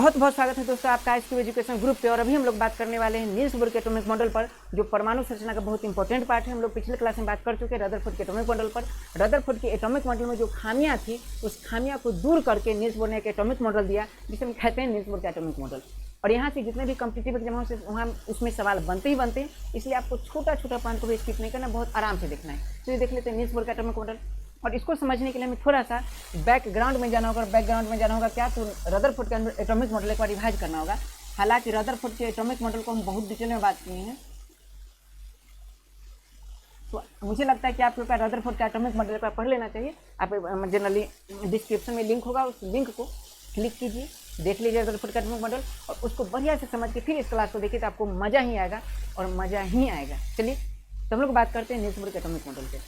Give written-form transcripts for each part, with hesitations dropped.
बहुत बहुत स्वागत है दोस्तों आपका ISQ एजुकेशन ग्रुप पे। और अभी हम लोग बात करने वाले हैं नील्स बोर के एटॉमिक मॉडल पर, जो परमाणु संरचना का बहुत इंपॉर्टेंट पार्ट है। हम लोग पिछले क्लास में बात कर चुके हैं रदरफोर्ड के एटॉमिक मॉडल पर। रदरफोर्ड के एटॉमिक मॉडल में जो खामियां थी, उस खामियां को दूर करके नील्स बोर ने एक एटॉमिक मॉडल दिया, जिसे हम कहते हैं नील्स बोर का एटॉमिक मॉडल। और यहाँ से जितने भी कॉम्पिटिटिव एग्जामों से वहाँ उसमें सवाल बनते ही बनते हैं, इसलिए आपको छोटा छोटा पॉइंट को भी स्किप नहीं करना, बहुत आराम से देखना है। चलिए देख लेते हैं नील्स बोर का एटॉमिक मॉडल। और इसको समझने के लिए हमें थोड़ा सा बैकग्राउंड में जाना होगा। बैकग्राउंड में जाना होगा क्या, तो रदरफोर्ड के एटॉमिक मॉडल एक बार रिवाइज करना होगा। हालांकि रदरफोर्ड के एटॉमिक मॉडल को हम बहुत डिटेल में बात किए हैं, तो मुझे लगता है कि आप लोग का रदरफोर्ड का एटॉमिक मॉडल का पढ़ लेना चाहिए। आप जनरली डिस्क्रिप्शन में लिंक होगा, उस लिंक को क्लिक कीजिए, देख लीजिए रदरफोर्ड का एटॉमिक मॉडल, और उसको बढ़िया से समझ के फिर इस क्लास को देखिए, तो आपको मज़ा ही आएगा और मज़ा ही आएगा। चलिए तो हम लोग बात करते हैं नील्स बोर के एटॉमिक मॉडल पे।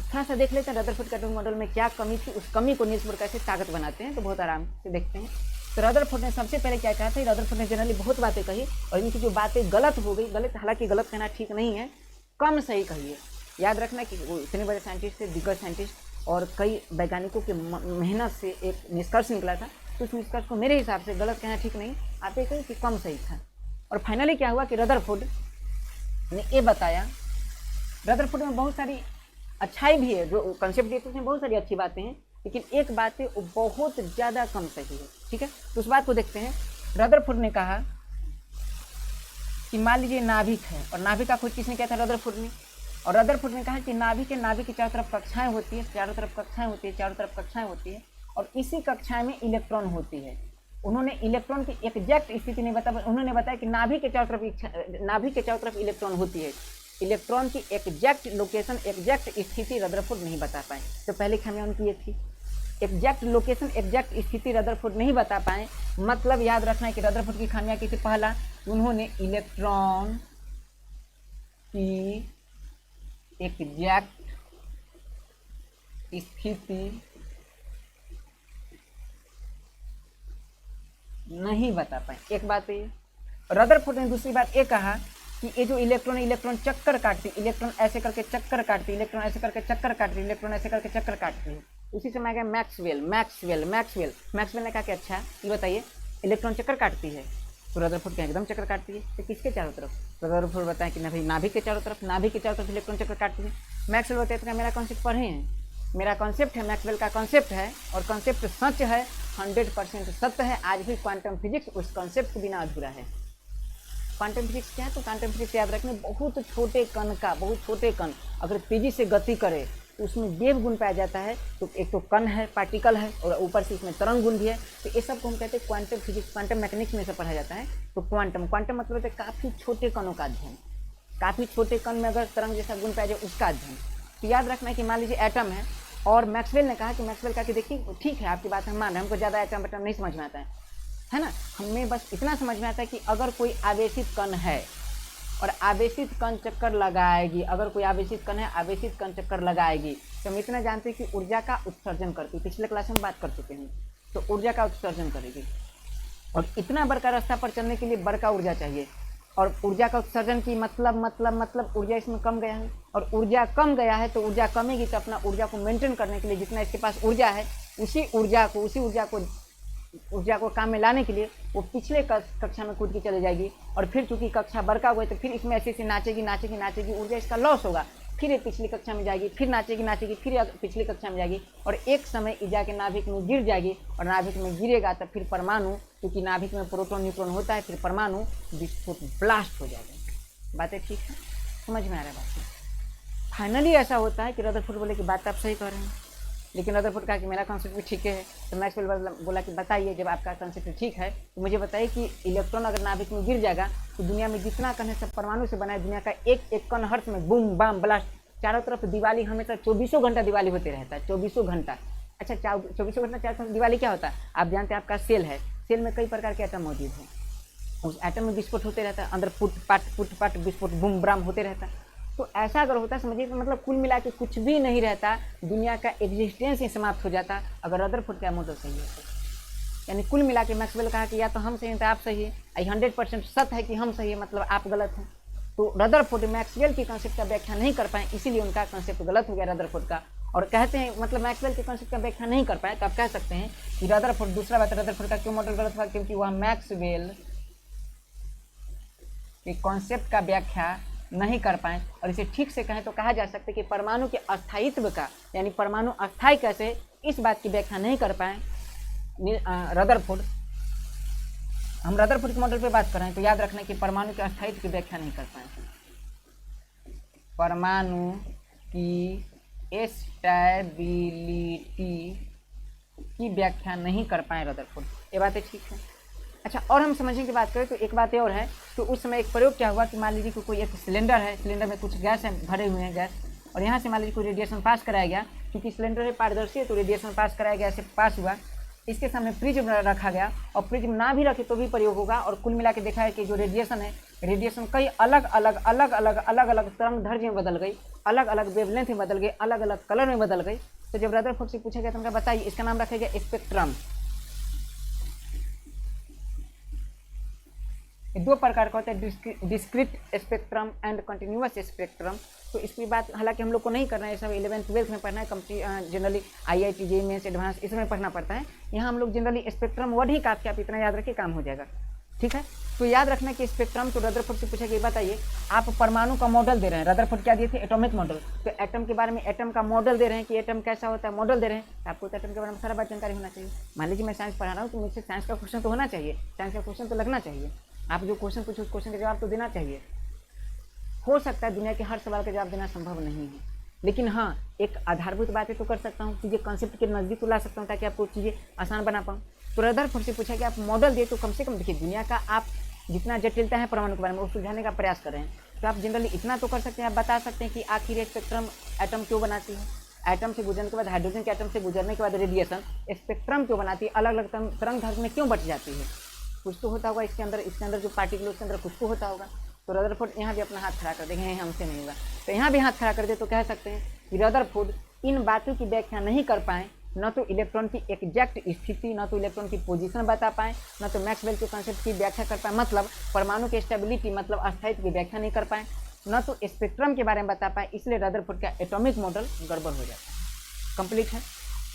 थोड़ा सा देख लेते हैं रदरफोर्ड के एटॉमिक मॉडल में क्या कमी थी, उस कमी को नील्स बोर कैसे ताकत बनाते हैं, तो बहुत आराम से देखते हैं। तो रदरफोर्ड ने सबसे पहले क्या कहा था, रदरफोर्ड ने जनरली बहुत बातें कही, और इनकी जो बातें गलत हो गई, गलत हालांकि गलत कहना ठीक नहीं है, कम सही कही है। याद रखना कि वो इतने बड़े साइंटिस्ट थे, दिग्गज साइंटिस्ट, और कई वैज्ञानिकों की मेहनत से एक निष्कर्ष निकला था, तो उस निष्कर्ष को मेरे हिसाब से गलत कहना ठीक नहीं, आप ये कहें कि कम सही था। और फाइनली क्या हुआ कि रदरफोर्ड ने ये बताया, रदरफोर्ड में बहुत सारी अच्छाई भी है, जो कंसेप्ट दिए थे उसमें बहुत सारी अच्छी बातें हैं, लेकिन एक बात है वो बहुत ज़्यादा कम सही है। ठीक है, तो उस बात को देखते हैं। रदरफोर्ड ने कहा कि मान लीजिए नाभिक है, और नाभिक का खोज किसने किया था, रदरफोर्ड ने। और रदरफोर्ड ने कहा कि नाभिक के चारों तरफ कक्षाएं होती है, चारों तरफ कक्षाएं होती है, चारों तरफ कक्षाएं होती है, और इसी कक्षाएं में इलेक्ट्रॉन होती है। उन्होंने इलेक्ट्रॉन की एग्जैक्ट स्थिति नहीं बताया, उन्होंने बताया कि नाभिक के चारों तरफ इलेक्ट्रॉन होती है। इलेक्ट्रॉन की एग्जैक्ट लोकेशन, एग्जैक्ट स्थिति रदरफोर्ड नहीं बता पाए। तो पहले खामियां उनकी ये थी, एग्जैक्ट लोकेशन, एग्जैक्ट स्थिति रदरफोर्ड नहीं बता पाए। मतलब याद रखना है कि रदरफोर्ड की खामियां की थी, पहला उन्होंने इलेक्ट्रॉन की एग्जैक्ट स्थिति नहीं बता पाए, एक बात है। रदरफोर्ड ने दूसरी बात ये कहा कि ये जो इलेक्ट्रॉन चक्कर काटती, इलेक्ट्रॉन ऐसे करके चक्कर काटती, इलेक्ट्रॉन ऐसे करके चक्कर काटती, इलेक्ट्रॉन ऐसे करके चक्कर काटती है। उसी से मैं गया मैक्सवेल ने कहा कि अच्छा ये बताइए इलेक्ट्रॉन चक्कर काटती है, तो रदरफोर्ड क्या एकदम चक्कर काटती है, तो किसके चारों तरफ, रदरफोर्ड बताया कि ना भाई नाभिक के चारों तरफ, इलेक्ट्रॉन चक्कर काटती है। मैक्सवेल बताते हैं मेरा कॉन्सेप्ट पढ़े हैं, मेरा कॉन्सेप्ट है, मैक्सवेल का कॉन्सेप्ट है, और कॉन्सेप्ट सच है, 100% सत्य है। आज भी क्वांटम फिजिक्स उस कॉन्सेप्ट के बिना अधूरा है। क्वांटम फिजिक्स क्या है, तो क्वांटम फिजिक्स याद रखने, बहुत छोटे कण अगर तेजी से गति करे तो उसमें वेव गुण पाया जाता है। तो एक तो कण है, पार्टिकल है, और ऊपर से इसमें तरंग गुण भी है। तो ये सब को हम कहते हैं क्वांटम फिजिक्स, क्वांटम मैकेनिक्स में से पढ़ा जाता है। तो क्वांटम मतलब है काफ़ी छोटे कणों का अध्ययन, काफ़ी छोटे कण में अगर तरंग जैसा गुण पाया जाए उसका अध्ययन। तो याद रखना है कि मान लीजिए एटम है, और मैक्सवेल ने कहा कि देखिए ठीक है आपकी बात हम मान रहे हैं, हमको ज़्यादा एटम नहीं समझ में आता है ना, हमें बस इतना समझ में आता है कि अगर कोई आवेशित कण है और आवेशित कण चक्कर लगाएगी, अगर कोई आवेशित कण है, आवेशित कण चक्कर लगाएगी, तो हम इतना जानते हैं कि ऊर्जा का उत्सर्जन करती है। पिछले क्लास में बात कर चुके हैं, तो ऊर्जा का उत्सर्जन करेगी, और इतना बड़का रास्ता पर चलने के लिए बड़का ऊर्जा चाहिए। और ऊर्जा का उत्सर्जन की मतलब ऊर्जा इसमें कम गया है, और ऊर्जा कम गया है तो ऊर्जा कमेगी, तो अपना ऊर्जा को मेंटेन करने के लिए जितना इसके पास ऊर्जा है, उसी ऊर्जा को काम में लाने के लिए वो पिछले कक्षा में कूद के चले जाएगी। और फिर चूंकि कक्षा बड़का हुआ तो फिर इसमें ऐसे नाचेगी, ऊर्जा इसका लॉस होगा, फिर ये पिछली कक्षा में जाएगी, फिर नाचेगी, फिर पिछली कक्षा में जाएगी, और एक समय ये जाके नाभिक में गिर जाएगी। और नाभिक में गिरेगा तो फिर परमाणु, क्योंकि नाभिक में प्रोटॉन न्यूट्रॉन होता है, फिर परमाणु विस्फोट ब्लास्ट हो जाएगा। बातें ठीक है, समझ में आ रहा है बात। फाइनली ऐसा होता है कि रदरफोर्ड बोले कि बात आप सही कह रहे हैं, लेकिन रदरफोर्ड कहा कि मेरा कॉन्सेप्ट भी ठीक है। तो मैक्सवेल बोला कि बताइए जब आपका कॉन्सेप्ट ठीक है तो मुझे बताइए कि इलेक्ट्रॉन अगर नाभिक में गिर जाएगा तो दुनिया में जितना कण है सब परमाणु से बना है, दुनिया का एक कण हर्ष में बूम बाम ब्लास्ट, चारों तरफ दिवाली हमेशा 24 घंटा दिवाली होते रहता है, 24 घंटा। अच्छा 24 घंटा चारों तरफ दिवाली क्या होता है, आप जानते हैं आपका सेल है, सेल में कई प्रकार के एटम मौजूद हैं, उस एटम में विस्फोट होते रहता है, अंदर फुट पाट विस्फोट बूम ब्राम होते रहता है। तो ऐसा अगर होता है समझिए, तो मतलब कुल मिला के कुछ भी नहीं रहता, दुनिया का एग्जिस्टेंस ही समाप्त हो जाता अगर रदरफोर्ड का मॉडल सही है तो। यानी कुल मिला के मैक्सवेल कहा कि या तो हम सही हैं तो आप सही है, 100% सत्य है कि हम सही है, मतलब आप गलत हैं। तो रदरफोर्ड मैक्सवेल की कॉन्सेप्ट का व्याख्या नहीं कर पाए, इसीलिए उनका कॉन्सेप्ट गलत हो गया रदरफोर्ड का। और कहते हैं मतलब मैक्सवेल के कॉन्सेप्ट का व्याख्या नहीं कर पाए, तो आप कह सकते हैं कि रदरफोर्ड, दूसरा बात रदरफोर्ड का क्यों मॉडल गलत था, क्योंकि वह मैक्सवेल के कॉन्सेप्ट का व्याख्या नहीं कर पाए। और इसे ठीक से कहें तो कहा जा सकता है कि परमाणु के अस्थायित्व का, यानी परमाणु अस्थायी कैसे, इस बात की व्याख्या नहीं कर पाए रदरफोर्ड। हम रदरफोर्ड के मॉडल पे बात कर रहे हैं, तो याद रखना कि परमाणु के अस्थायित्व की व्याख्या नहीं कर पाए, परमाणु की स्टेबिलिटी की व्याख्या नहीं कर पाए रदरफोर्ड। ये बातें ठीक है। अच्छा, और हम समझने की बात करें तो एक बात और है, तो उस समय एक प्रयोग क्या हुआ कि मान लीजिए कि कोई एक सिलेंडर है, सिलेंडर में कुछ गैस है, भरे हुए हैं गैस, और यहाँ से मान लीजिए कोई रेडिएशन पास कराया गया, क्योंकि सिलेंडर है पारदर्शी है तो रेडिएशन पास कराया गया, ऐसे पास हुआ। इसके सामने प्रिज्म रखा गया, और प्रिज्म ना भी रखे तो भी प्रयोग होगा, और कुल मिला के देखा है कि जो रेडिएशन है, रेडिएशन कई अलग अलग तरंग दैर्ध्य में बदल गई, अलग अलग वेवलेंथ में बदल गई, अलग अलग कलर में बदल गई। तो जब रदरफोर्ड से पूछा गया तो उनका बताइए, इसका नाम रखा गया स्पेक्ट्रम। दो प्रकार का होता है, discrete spectrum and continuous spectrum. तो इसकी बात हालांकि हम लोग को नहीं करना है, सब 11th-12th में पढ़ना है, generally IIT JEE mains advance इसमें पढ़ना पड़ता है। यहाँ हम लोग जनरली स्पेक्ट्रम वर्ड ही काफी, आप इतना याद रखिए काम हो जाएगा, ठीक है। तो याद रखना कि स्पेक्ट्रम, तो रदरफोर्ड से पूछा कि बताइए आप परमाणु का मॉडल दे रहे हैं, रदरफोर्ड क्या दिए थे, एटॉमिक मॉडल। तो एटम के बारे में, एटम का मॉडल दे रहे हैं कि एटम कैसा होता है, मॉडल दे रहे हैं, तो आपको तो एटम के बारे में सारा बात जानकारी होना चाहिए। मान लीजिए मैं साइंस पढ़ा रहा हूँ, तो मुझसे साइंस का क्वेश्चन तो होना चाहिए, साइंस का क्वेश्चन तो लगना चाहिए, आप जो क्वेश्चन पूछो उस क्वेश्चन का जवाब तो देना चाहिए। हो सकता है दुनिया के हर सवाल का जवाब देना संभव नहीं है, लेकिन हाँ एक आधारभूत बातें तो कर सकता हूँ, चीज़ें कॉन्सेप्ट के नज़दीक तो ला सकता हूँ ताकि आपको चीज़ें आसान बना पाऊँ। तो रदरफोर्ड से पूछा कि आप मॉडल दे, तो कम से कम देखिए दुनिया का आप जितना जटिलता है परमाणु के बारे में वो सुलझाने का प्रयास कर रहे हैं, तो आप जनरली इतना तो कर सकते हैं, आप बता सकते हैं कि आखिर स्पेक्ट्रम एटम क्यों बनाती है, एटम से गुजरने के बाद, हाइड्रोजन के एटम से गुजरने के बाद रेडिएशन स्पेक्ट्रम क्यों बनाती है, अलग अलग तरंग दैर्ध्य में क्यों बच जाती है, कुछ तो होता होगा इसके अंदर जो पार्टिकल उसके अंदर कुछ तो होता होगा। तो रदरफोर्ड यहाँ भी अपना हाथ खड़ा कर देंगे, हमसे नहीं होगा, तो यहाँ भी हाथ खड़ा कर दे, तो कह सकते हैं कि रदरफोर्ड इन बातों की व्याख्या नहीं कर पाए, न तो इलेक्ट्रॉन की एग्जैक्ट स्थिति, न तो इलेक्ट्रॉन की पोजीशन बता पाए, न तो मैक्सवेल के कॉन्सेप्ट की व्याख्या कर पाए, मतलब परमाणु की स्टेबिलिटी मतलब अस्थायित्व की व्याख्या नहीं कर पाए, न तो स्पेक्ट्रम के बारे में बता पाए, इसलिए रदरफोर्ड का एटॉमिक मॉडल गड़बड़ हो जाता है, कंप्लीट है।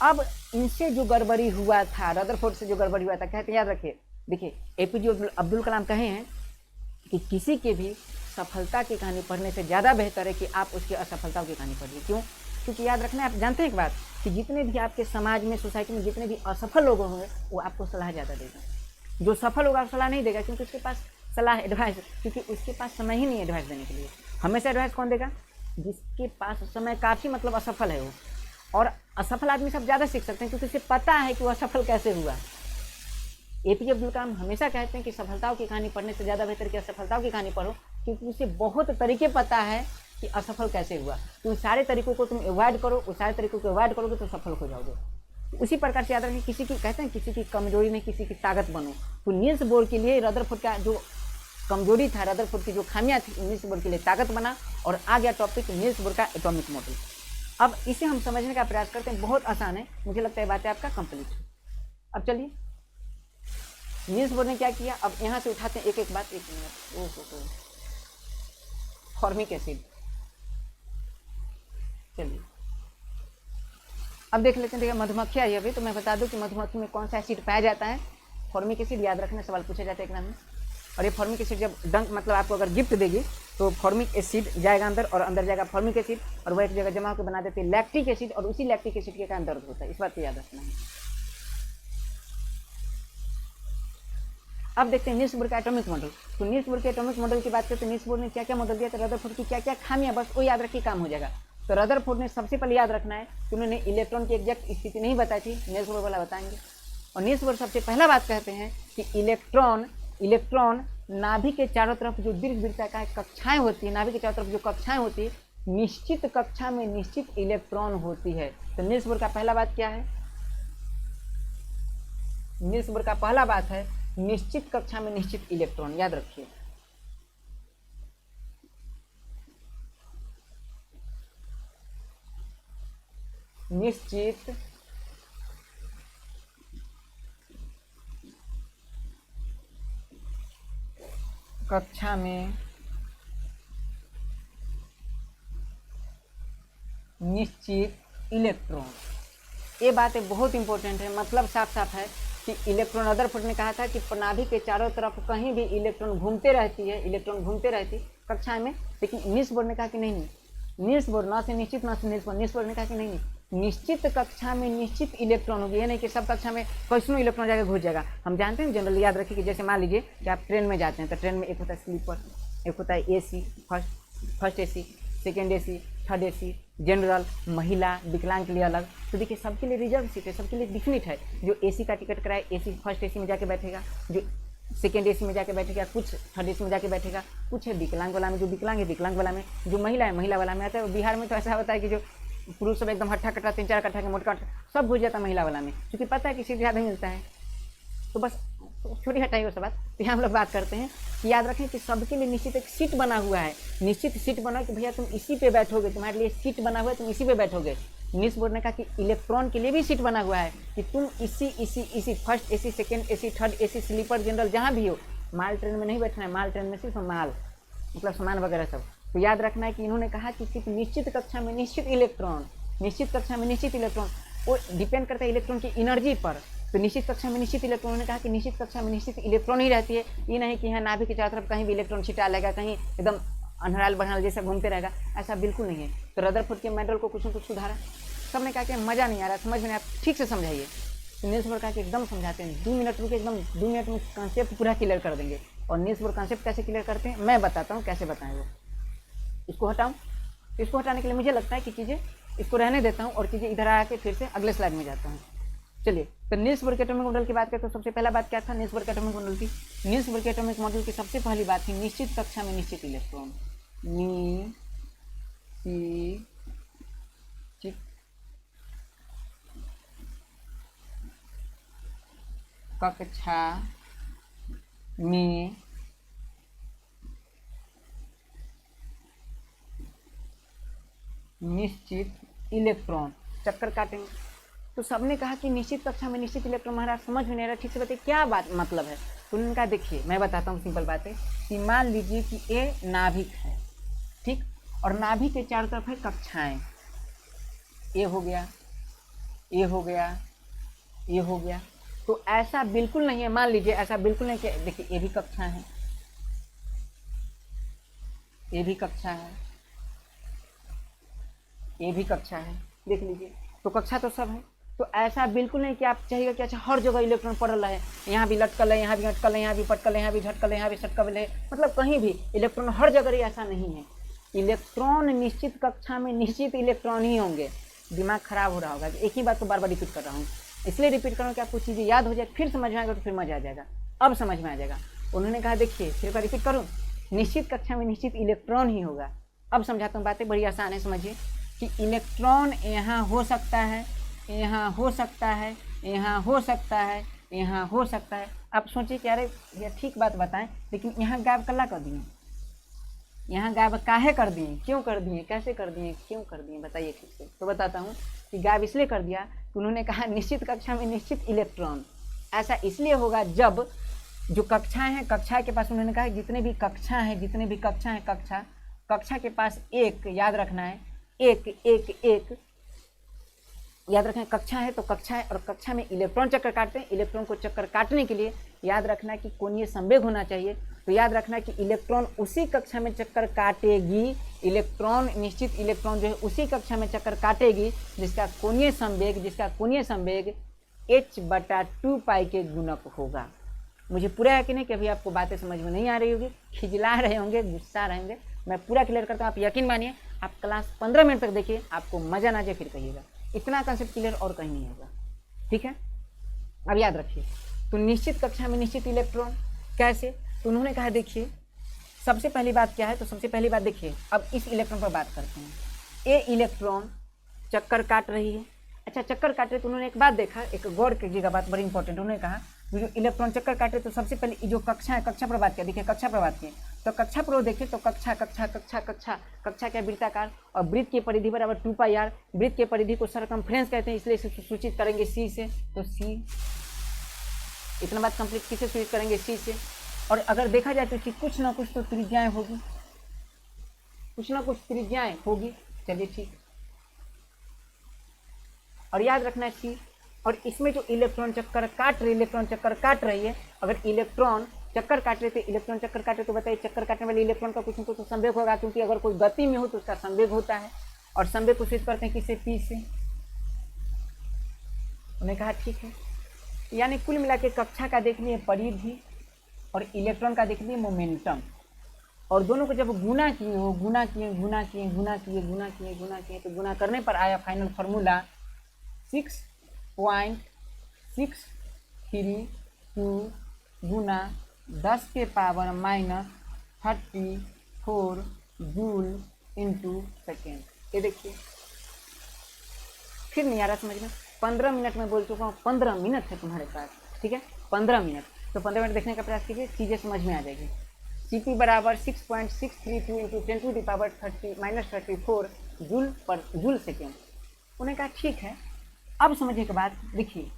अब इनसे जो गड़बड़ी हुआ था, रदरफोर्ड से जो गड़बड़ी हुआ था, कहते याद रखिए, देखिए APJ अब्दुल कलाम कहे हैं कि किसी के भी सफलता की कहानी पढ़ने से ज़्यादा बेहतर है कि आप उसकी असफलताओं की कहानी पढ़िए। क्यों? क्योंकि याद रखना, आप जानते हैं एक बात कि जितने भी आपके समाज में, सोसाइटी में जितने भी असफल लोग होंगे वो आपको सलाह ज़्यादा देगा। जो सफल होगा सलाह नहीं देगा, क्योंकि उसके पास सलाह एडवाइस, क्योंकि उसके पास समय ही नहीं एडवाइस देने के लिए। हमेशा एडवाइस कौन देगा? जिसके पास समय काफ़ी, मतलब असफल है वो। और असफल आदमी सब ज़्यादा सीख सकते हैं क्योंकि उसे पता है कि वो असफल कैसे हुआ। APJ अब्दुल कलाम हमेशा कहते हैं कि सफलताओं की कहानी पढ़ने से ज़्यादा बेहतर कि असफलताओं की कहानी पढ़ो, क्योंकि उसे बहुत तरीके पता है कि असफल कैसे हुआ। तो उन सारे तरीकों को तुम अवॉइड करो, उस सारे तरीकों को अवॉइड करोगे तो सफल हो जाओगे। तो उसी प्रकार से याद रखें, किसी की, कहते हैं किसी की कमजोरी नहीं किसी की ताकत बनो। तो नील्स बोर के लिए रदरफोर्ड का जो कमजोरी था, रदरफोर्ड की जो खामियां थी, नील्स बोर के लिए ताकत बना, और आ गया टॉपिक नील्स बोर का एटॉमिक मॉडल। अब इसे हम समझने का प्रयास करते हैं, बहुत आसान है, मुझे लगता है बातें आपका कंप्लीट है। अब चलिए नील्स बोर ने क्या किया, अब यहाँ से उठाते हैं एक एक बात। 1 मिनट, ओहो, फॉर्मिक एसिड, चलिए अब देख लेते हैं। देखिए मधुमक्खी आई अभी, तो मैं बता दूं कि मधुमक्खी में कौन सा एसिड पाया जाता है, फॉर्मिक एसिड। याद रखना, सवाल पूछा जाता है एग्जाम में। और ये फॉर्मिक एसिड जब डंक, मतलब आपको अगर गिफ्ट देगी तो फॉर्मिक एसिड जाएगा अंदर, और अंदर जाएगा फॉर्मिक एसिड, और वह एक जगह जमा होकर बना देते हैं लैक्टिक एसिड, और उसी लैक्टिक एसिड के कारण दर्द होता है। इस बात को याद रखना है। अब देखते हैं नील्स बोर का एटॉमिक मॉडल। तो नील्स बोर के एटॉमिक मॉडल की बात करते हैं, नील्स बोर ने क्या क्या मॉडल दिया, तो रदरफोर्ड की क्या क्या खामियां, बस वो याद रखिए काम हो जाएगा। तो रदरफोर्ड ने सबसे पहले याद रखना है कि उन्होंने इलेक्ट्रॉन की एग्जैक्ट स्थिति नहीं बताई थी, नील्स बोर वाला बताएंगे। और नील्स बोर सबसे पहला बात कहते हैं कि इलेक्ट्रॉन नाभिक के चारों तरफ जो दीर्घ वृत्ताकार कक्षाएं होती है, नाभिक के चारों तरफ जो कक्षाएं होती है, निश्चित कक्षा में निश्चित इलेक्ट्रॉन होती है। तो नील्स बोर का पहला बात क्या है? नील्स बोर का पहला बात है निश्चित कक्षा में निश्चित इलेक्ट्रॉन। याद रखिए, निश्चित कक्षा में निश्चित इलेक्ट्रॉन। ये बातें बहुत इंपॉर्टेंट है, मतलब साफ साफ है कि इलेक्ट्रॉन, रदरफोर्ड ने कहा था कि प्रणाली के चारों तरफ कहीं भी इलेक्ट्रॉन घूमते रहती है, इलेक्ट्रॉन घूमते रहती कक्षा में। लेकिन नील्स बोर ने कहा कि नहीं, नील्स बोर ना से निश्चित ना से नील्स बोर ने कहा कि नहीं, निश्चित कक्षा में निश्चित इलेक्ट्रॉन होगी। ये नहीं कि सब कक्षा में कैसनो इलेक्ट्रॉन जाकर घुस जाएगा। हम जानते हैं जनरल, याद रखिए कि जैसे मान लीजिए कि आप ट्रेन में जाते हैं तो ट्रेन में एक होता है स्लीपर, एक होता है AC, first AC, second AC, third AC, general, महिला, विकलांग के लिए अलग। तो देखिए सबके लिए रिजर्व सीट है, सबके लिए डिफिनिट है। जो AC का टिकट कराए AC फर्स्ट AC में जाके बैठेगा, जो सेकेंड AC में जाके बैठेगा, कुछ थर्ड AC में जाके बैठेगा, कुछ है विकलांग वाला में, जो विकलांग है विकलांग वाला में, जो महिला है महिला वाला में आता है। बिहार में तो ऐसा होता है कि जो पुरुष सब एकदम हट्ठा कट्ठा 3-4 कट्ठा के मोटका सब घुस जाता है महिला वाला में, क्योंकि पता है कि सीट ज़्यादा मिलता है। तो बस छोटी हटाइए वो सब बात। तो यहाँ हम लोग बात करते हैं कि याद रखें कि सबके लिए निश्चित एक सीट बना हुआ है, निश्चित सीट बना कि भैया तुम इसी पे बैठोगे, तुम्हारे लिए सीट बना हुआ है, तुम इसी पे बैठोगे। नील्स बोर ने कहा कि इलेक्ट्रॉन के लिए भी सीट बना हुआ है कि तुम इसी first AC, second AC, third AC, sleeper, general, जहाँ भी हो। माल ट्रेन में नहीं बैठना है, माल ट्रेन में सिर्फ माल मतलब सामान वगैरह सब। तो याद रखना है कि इन्होंने कहा कि सिर्फ निश्चित कक्षा में निश्चित इलेक्ट्रॉन, निश्चित कक्षा में निश्चित इलेक्ट्रॉन, वो डिपेंड करता है इलेक्ट्रॉन की एनर्जी पर। तो निश्चित कक्षा में निश्चित इलेक्ट्रॉन, उन्होंने कहा कि निश्चित कक्षा में निश्चित इलेक्ट्रॉन ही रहती है। ये नहीं कि यहाँ नाभिक के चारों तरफ कहीं भी इलेक्ट्रॉन छिटा लेगा, कहीं एकदम अनहराल बरहाल जैसा घूमते रहेगा, ऐसा बिल्कुल नहीं है। तो रदरफोर्ड के मेडल को कुछ न कुछ सुधारा। सबने कहा कि मज़ा नहीं आ रहा, समझ में आप ठीक से समझाइए। तो नील्स बोर कहा कि एकदम समझाते हैं, 2 मिनट रुके, एकदम 2 मिनट में कॉन्सेप्ट पूरा क्लियर कर देंगे। और नील्स बोर कॉन्सेप्ट कैसे क्लियर करते हैं मैं बताता हूँ, कैसे बताएं वो। इसको हटाऊँ, इसको हटाने के लिए मुझे लगता है कि चीज़ें इसको रहने देता हूँ और चीज़ें इधर आके फिर से अगले स्लाइड में जाता हूँ। चलिए, तो नील्स बोर के एटॉमिक मॉडल की बात करें तो सबसे पहला बात क्या था नील्स बोर के एटॉमिक मॉडल की। नील्स बोर के एटॉमिक मॉडल की सबसे पहली बात थी निश्चित कक्षा में निश्चित इलेक्ट्रॉन। कक्षा में निश्चित इलेक्ट्रॉन। चक्कर काटेंगे तो सबने कहा कि निश्चित कक्षा में निश्चित इलेक्ट्रॉन। महाराज समझ में नहीं रहा, ठीक से बताइए क्या बात मतलब है। तो उन्होंने कहा देखिए मैं बताता हूँ सिंपल बात है कि मान लीजिए कि ये नाभिक है, ठीक, और नाभिक के चारों तरफ है कक्षाएं। ये हो गया, ये हो गया, ये हो गया। तो ऐसा बिल्कुल नहीं है, मान लीजिए ऐसा बिल्कुल नहीं कि देखिए ये भी कक्षा है, ये भी कक्षा है, ये भी कक्षा है, देख लीजिए। तो कक्षा तो सब है। तो ऐसा बिल्कुल नहीं कि आप चाहिए कि अच्छा हर जगह इलेक्ट्रॉन पड़ल है, यहाँ भी लटकल है, यहाँ भी अटकल है, यहाँ भी पटकल है, यहाँ भी झटकल है, यहाँ भी सटकल है, मतलब कहीं भी इलेक्ट्रॉन हर जगह, ऐसा नहीं है। इलेक्ट्रॉन निश्चित कक्षा में निश्चित इलेक्ट्रॉन ही होंगे। दिमाग खराब हो रहा होगा, एक ही बात को बार बार रिपीट कर रहा हूँ, इसलिए रिपीट कर रहा हूँ कि आपको चीज़ें याद हो जाए, फिर समझ में आएगा तो फिर मजा आ जाएगा। अब समझ में आ जाएगा। उन्होंने कहा देखिए फिर का रिपीट करूँ, निश्चित कक्षा में निश्चित इलेक्ट्रॉन ही होगा। अब समझाता हूँ, बातें बड़ी आसान है, समझिए कि इलेक्ट्रॉन यहाँ हो सकता है, यहाँ हो सकता है, यहाँ हो सकता है, यहाँ हो सकता है। आप सोचिए कि अरे भैया ठीक बात बताएं, लेकिन यहाँ गायब कल्ला कर दिए, यहाँ गायब काहे कर दिए, क्यों कर दिए, कैसे कर दिए, क्यों कर दिए, बताइए ठीक से। तो बताता हूँ कि गायब इसलिए कर दिया कि उन्होंने कहा निश्चित कक्षा में निश्चित इलेक्ट्रॉन। ऐसा इसलिए होगा जब जो कक्षाएं हैं, कक्षा के पास उन्होंने कहा जितने भी कक्षा हैं, जितने भी कक्षा हैं, कक्षा के पास एक, याद रखना है, एक एक एक याद रखें, कक्षा है तो कक्षा है, और कक्षा में इलेक्ट्रॉन चक्कर काटते हैं। इलेक्ट्रॉन को चक्कर काटने के लिए याद रखना कि कोणीय संवेग होना चाहिए। तो याद रखना कि इलेक्ट्रॉन उसी कक्षा में चक्कर काटेगी, इलेक्ट्रॉन निश्चित इलेक्ट्रॉन जो है उसी कक्षा में चक्कर काटेगी जिसका कोणीय संवेग h/2 पाई के गुणक होगा। मुझे पूरा यकीन है कि अभी आपको बातें समझ में नहीं आ रही होगी, खिजला रहे होंगे, गुस्सा रहेंगे। मैं पूरा क्लियर करता हूँ, आप यकीन मानिए। आप क्लास 15 मिनट तक देखिए, आपको मजा ना जाए फिर कहिएगा। इतना कंसेप्ट क्लियर और कहीं नहीं होगा, ठीक है। अब याद रखिए, तो निश्चित कक्षा में निश्चित इलेक्ट्रॉन कैसे। तो उन्होंने कहा देखिए सबसे पहली बात क्या है, तो सबसे पहली बात देखिए, अब इस इलेक्ट्रॉन पर बात करते हैं। ये इलेक्ट्रॉन चक्कर काट रही है। अच्छा चक्कर काटे तो उन्होंने एक बात देखा, एक गौर कीजिएगा, बात बड़ी इंपॉर्टेंट। उन्होंने कहा जो इलेक्ट्रॉन चक्कर काटे तो सबसे पहले जो कक्षा है, कक्षा पर बात किया, देखिए कक्षा पर बात की, तो कक्षा पर देखिए तो कक्षा कक्षा कक्षा कक्षा कक्षा क्या, वृत्ताकार, और वृत्त की परिधि बराबर 2πr। वृत्त के परिधि को सरकमफ्रेंस कहते हैं, इसलिए इसे सूचित करेंगे सी से। तो सी, इतना बात कंप्लीट, किसे सूचित करेंगे, सी से। और अगर देखा जाए तो कुछ ना कुछ तो त्रिज्याएं होगी, कुछ ना कुछ त्रिज्याएं होगी। चलिए ठीक, और याद रखना सी, और इसमें जो इलेक्ट्रॉन चक्कर काट रही है, अगर इलेक्ट्रॉन चक्कर काट रहे थे, इलेक्ट्रॉन चक्कर काटे तो बताइए चक्कर काटने वाले इलेक्ट्रॉन का कुछ न कुछ तो संवेग होगा, क्योंकि अगर कोई गति में हो तो उसका संवेग होता है, और संवेग को सिद्ध करते हैं किससे, पी से। उन्होंने कहा ठीक है, यानी कुल मिला के कक्षा का देख लिए परिधि और इलेक्ट्रॉन का देख लिए मोमेंटम, और दोनों को जब गुना किए तो गुना करने पर आया फाइनल फार्मूला 6.632 गुना 10 के पावर -34 जूल इंटू सेकेंड। ये देखिए फिर नहीं आ रहा समझ में, 15 मिनट में बोल चुका हूँ, 15 मिनट है तुम्हारे पास, ठीक है 15 मिनट, तो 15 मिनट देखने का प्रयास कीजिए, चीज़ें समझ में आ जाएगी। Cp बराबर 6.632 into 10 to the power -34 joule second. उन्होंने कहा ठीक है, अब समझिए के बाद देखिए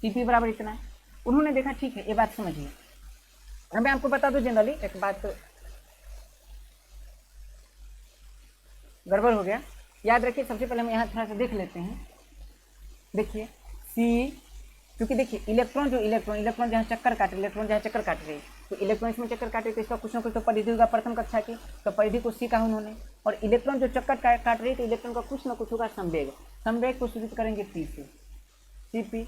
Cp बराबर इतना है, उन्होंने देखा ठीक है, ये बात समझिए। अब मैं आपको बता दूं जनरली एक बात गड़बड़ हो गया, याद रखिए सबसे पहले हम यहाँ थोड़ा सा देख लेते हैं। देखिए सी, क्योंकि देखिए इलेक्ट्रॉन जहाँ चक्कर काट रहे हैं, तो इलेक्ट्रॉन इसमें चक्कर काटे तो इसका कुछ ना कुछ तो परिधि होगा प्रथम कक्षा की, तो परिधि को सी कहा उन्होंने, और इलेक्ट्रॉन जो चक्कर काट रही है तो इलेक्ट्रॉन का कुछ ना कुछ होगा संवेग, संवेग को सूचित करेंगे पी से, Cp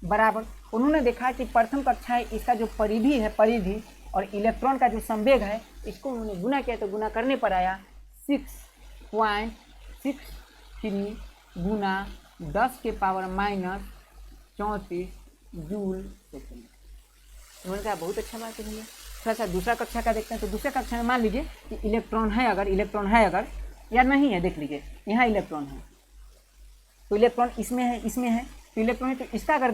बराबर, उन्होंने देखा कि प्रथम कक्षा है इसका जो परिधि है, परिधि और इलेक्ट्रॉन का जो संवेग है, इसको उन्होंने गुना किया, तो गुना करने पर आया 6.63 गुना 10 के पावर -34 जूल सेकेंड। उन्होंने कहा बहुत अच्छा बात है भैया। थोड़ा सा दूसरा कक्षा का देखते हैं, तो दूसरा कक्षा में मान लीजिए कि इलेक्ट्रॉन है अगर या नहीं है, देख लीजिए यहाँ इलेक्ट्रॉन है, तो इलेक्ट्रॉन इसमें है तो इलेक्ट्रॉन है, तो इसका अगर